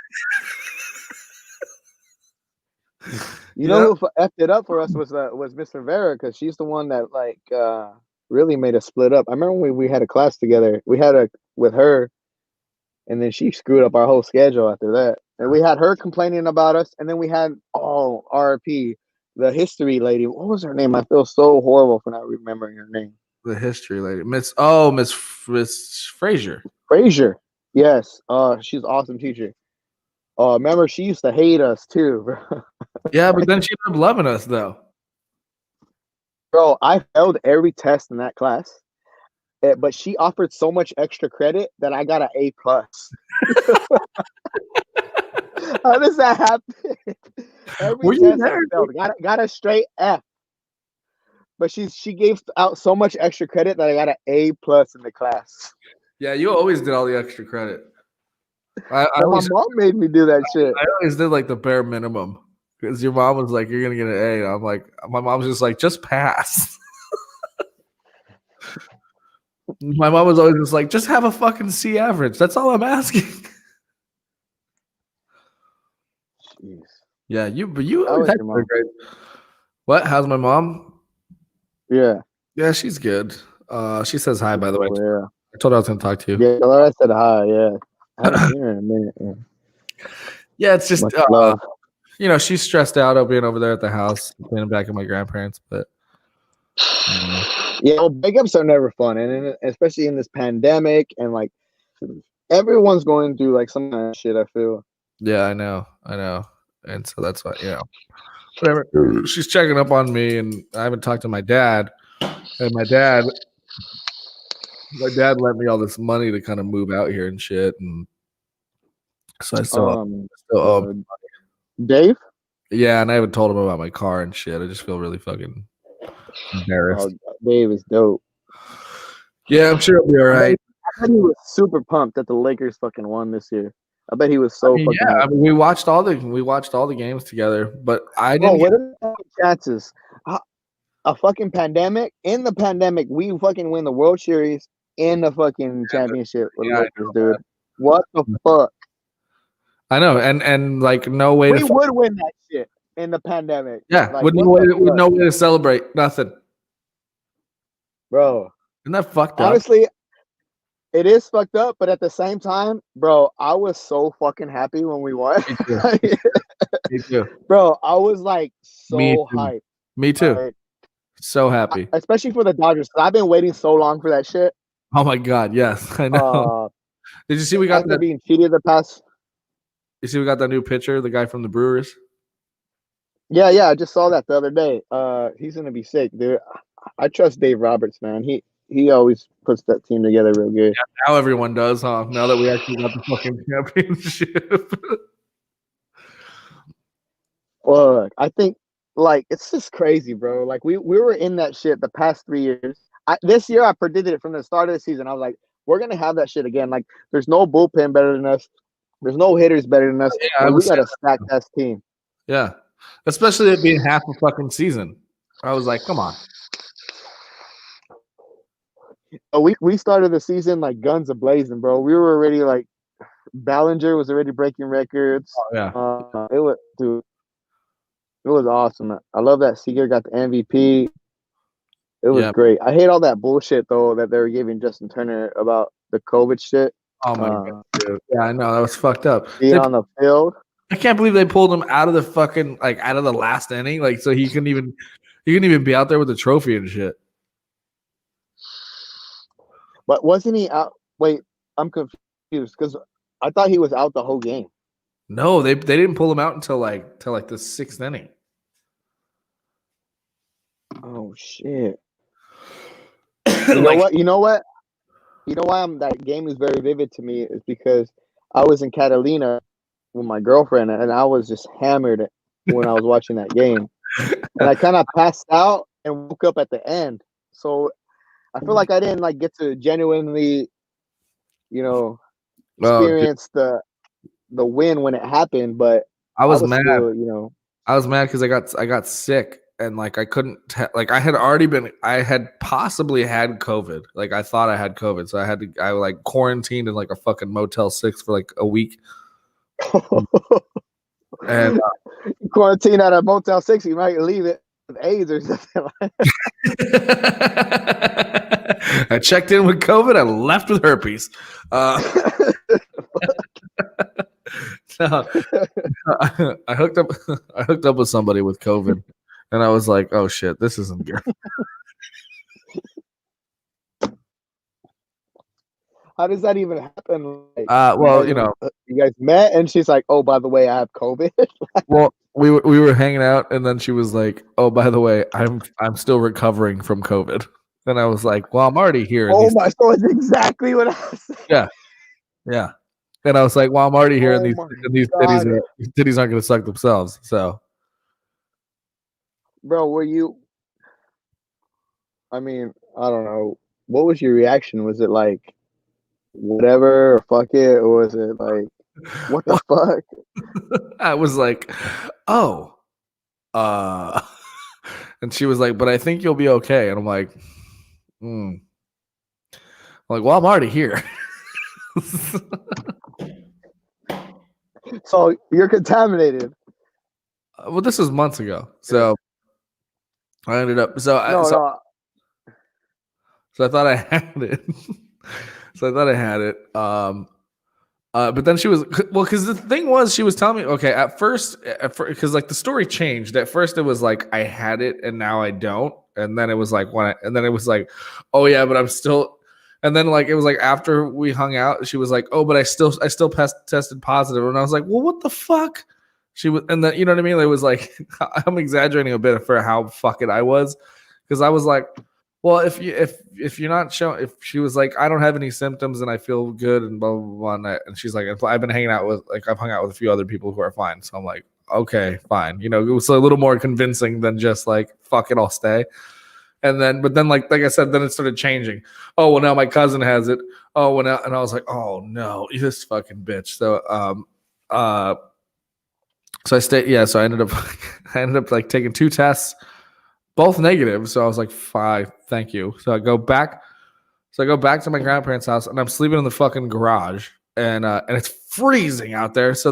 You know who effed it up for us was Miss Rivera because she's the one that really made us split up. I remember when we had a class together. We had with her. And then she screwed up our whole schedule after that. And we had her complaining about us. And then we had, RP, the history lady. What was her name? I feel so horrible for not remembering her name. The history lady. Miss Frazier. Frazier. Yes. She's an awesome teacher. Remember, she used to hate us too. Yeah, but then she ended up loving us though. Bro, I failed every test in that class. But she offered so much extra credit that I got an A+. How does that happen? Every test I failed, got a straight F. But she gave out so much extra credit that I got an A+ in the class. Yeah, you always did all the extra credit. I But my always mom made me do that shit. I always did like the bare minimum because your mom was like, "You're gonna get an A." And I'm like, my mom's just like, "Just pass." My mom was always just like, "Just have a fucking C average. That's all I'm asking." Jeez. Yeah, but you How always is had your good mom? grades. What? How's my mom? Yeah. Yeah, she's good. She says hi, by the way. Yeah. I told her I was gonna talk to you. Yeah. Well, I said hi. Yeah. I haven't seen her in a minute. Yeah. Yeah, it's just Much love. she's stressed out of being over there at the house, being back at my grandparents. But Yeah, well, breakups are never fun, and especially in this pandemic, and like everyone's going through like some kind of shit. I feel. yeah, I know, and so that's why whatever. She's checking up on me, and I haven't talked to my dad. And my dad lent me all this money to kind of move out here and shit, and so I still owe him. Dave. Yeah, and I haven't told him about my car and shit. I just feel really fucking embarrassed. Dave is dope. Yeah, I'm sure it'll be all right. I bet he was super pumped that the Lakers fucking won this year. I bet he was so fucking. Yeah, happy. we watched all the games together, but I Bro, didn't. what are the chances? A fucking pandemic. In the pandemic, we fucking win the World Series in the fucking championship with the Lakers, dude. What the fuck? I know, and like no way We would win that shit in the pandemic. Yeah, like, with no way to celebrate, nothing. Bro, isn't that fucked up? Honestly, it is fucked up, but at the same time, bro, I was so fucking happy when we won. Me too. Me too. Bro, I was like so hyped. Me too. Like, so happy. Especially for the Dodgers. I've been waiting so long for that shit. Oh my god, yes, I know. Did you see we got that being cheated the past? You see we got that new pitcher, the guy from the Brewers? Yeah, I just saw that the other day. He's gonna be sick, dude. I trust Dave Roberts, man. He always puts that team together real good. Yeah, now everyone does, huh? Now that we actually got the fucking championship. Well, I think like it's just crazy, bro. Like we were in that shit the past 3 years. This year I predicted it from the start of the season. I was like, we're gonna have that shit again. Like there's no bullpen better than us. There's no hitters better than us. Yeah, we got a stacked ass team. Yeah. Especially it being half a fucking season. I was like, come on. We started the season like guns a blazing, bro. We were already like Ballinger was already breaking records. Oh, yeah. It was awesome. I love that Seager got the MVP. It was great. I hate all that bullshit though that they were giving Justin Turner about the COVID shit. Oh my god, dude. Yeah, I know that was fucked up. Being on the field. I can't believe they pulled him out of the fucking out of the last inning, so he couldn't even be out there with the trophy and shit. But wasn't he out? Wait, I'm confused because I thought he was out the whole game. No, they didn't pull him out until the sixth inning. Oh shit! You know what? You know why that game is very vivid to me is because I was in Catalina with my girlfriend and I was just hammered when I was watching that game, and I kind of passed out and woke up at the end. So I feel like I didn't get to genuinely, experience the win when it happened. But I was mad. Still, I was mad because I got sick and I couldn't I had possibly had COVID. I thought I had COVID, so I quarantined in a fucking Motel 6 for a week. And quarantine at a Motel 6, you might leave it with AIDS or something like that. I checked in with COVID. I left with herpes. No, I hooked up with somebody with COVID, and I was like, "Oh shit, this isn't good." How does that even happen? Well, you guys met, and she's like, "Oh, by the way, I have COVID." Well, we were hanging out, and then she was like, "Oh, by the way, I'm still recovering from COVID," and I was like, "Well, I'm already here." Oh my! So it's exactly what I said. Yeah. And I was like, "Well, I'm already here, and these titties aren't going to suck themselves." So, bro, were you? I mean, I don't know. What was your reaction? Was it like whatever, or fuck it, or was it like, what the fuck? I was like, oh, and she was like, but I think you'll be okay. And I'm like, I'm like, well, I'm already here. So you're contaminated. Well, this was months ago. So I ended up, so I thought I had it. But then she was, well, because the thing was, she was telling me, okay, at first, because like the story changed. At first, it was like I had it and now I don't, and then it was like and then it was like, oh yeah, but I'm still, and then like it was like after we hung out, she was like, oh, but I still tested positive, and I was like, well, what the fuck? She was, and then you know what I mean? It was like I'm exaggerating a bit for how fucking I was, because I was like, well, if you're not showing, if she was like, I don't have any symptoms and I feel good and blah blah blah, and she's like, I've been hanging out with, like, I've hung out with a few other people who are fine, so I'm like, okay, fine, you know, it was a little more convincing than just like, fuck it, I'll stay. And then, but then, like I said, then it started changing. Oh well, now my cousin has it. Oh well, now, and I was like, oh no, this fucking bitch. So so I stayed. Yeah, so I ended up like taking 2 tests, both negative. So I was like, fine, thank you. So I go back to my grandparents' house, and I'm sleeping in the fucking garage, and it's freezing out there. So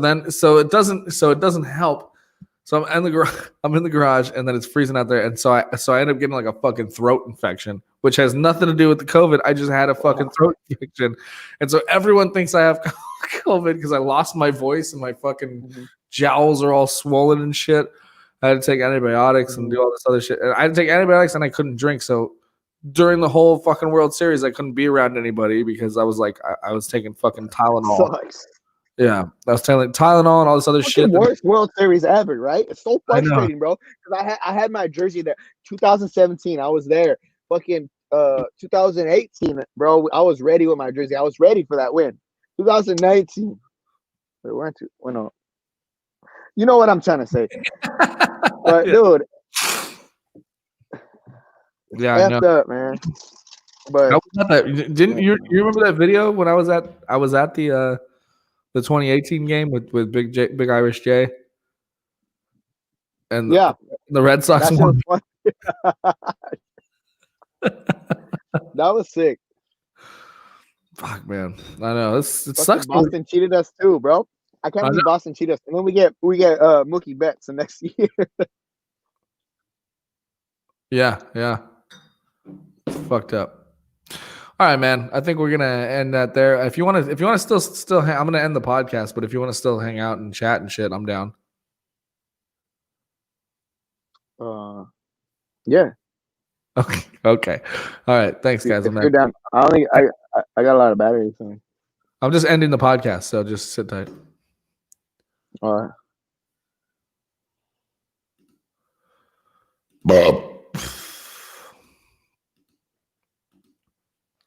it doesn't help. So I'm in the garage, and then it's freezing out there, and so I end up getting like a fucking throat infection, which has nothing to do with the COVID. I just had a fucking throat infection, and so everyone thinks I have COVID because I lost my voice and my fucking jowls are all swollen and shit. I had to take antibiotics and do all this other shit. And I had to take antibiotics and I couldn't drink. So during the whole fucking World Series, I couldn't be around anybody because I was like, I was taking fucking Tylenol. Sucks. Yeah, I was taking like Tylenol and all this other shit. Worst World Series ever, right? It's so frustrating, bro. Because I had my jersey there. 2017, I was there. Fucking 2018, bro. I was ready with my jersey. I was ready for that win. 2019. Wait, we're into no. You know what I'm trying to say. But dude, yeah, I know. Up, man. But didn't you remember that video when I was at the 2018 game with Big Irish J? And yeah, the Red Sox won. That was sick. Fuck, man. I know. It sucks. Boston cheated us too, bro. I can't believe Boston cheated us. And then we get Mookie Betts the next year. Yeah. Fucked up. All right, man. I think we're gonna end that there. If you want to still I'm gonna end the podcast, but if you want to still hang out and chat and shit, I'm down. Yeah. Okay. All right. Thanks, guys. You're down. I don't think I got a lot of battery. So. I'm just ending the podcast, so just sit tight. All right.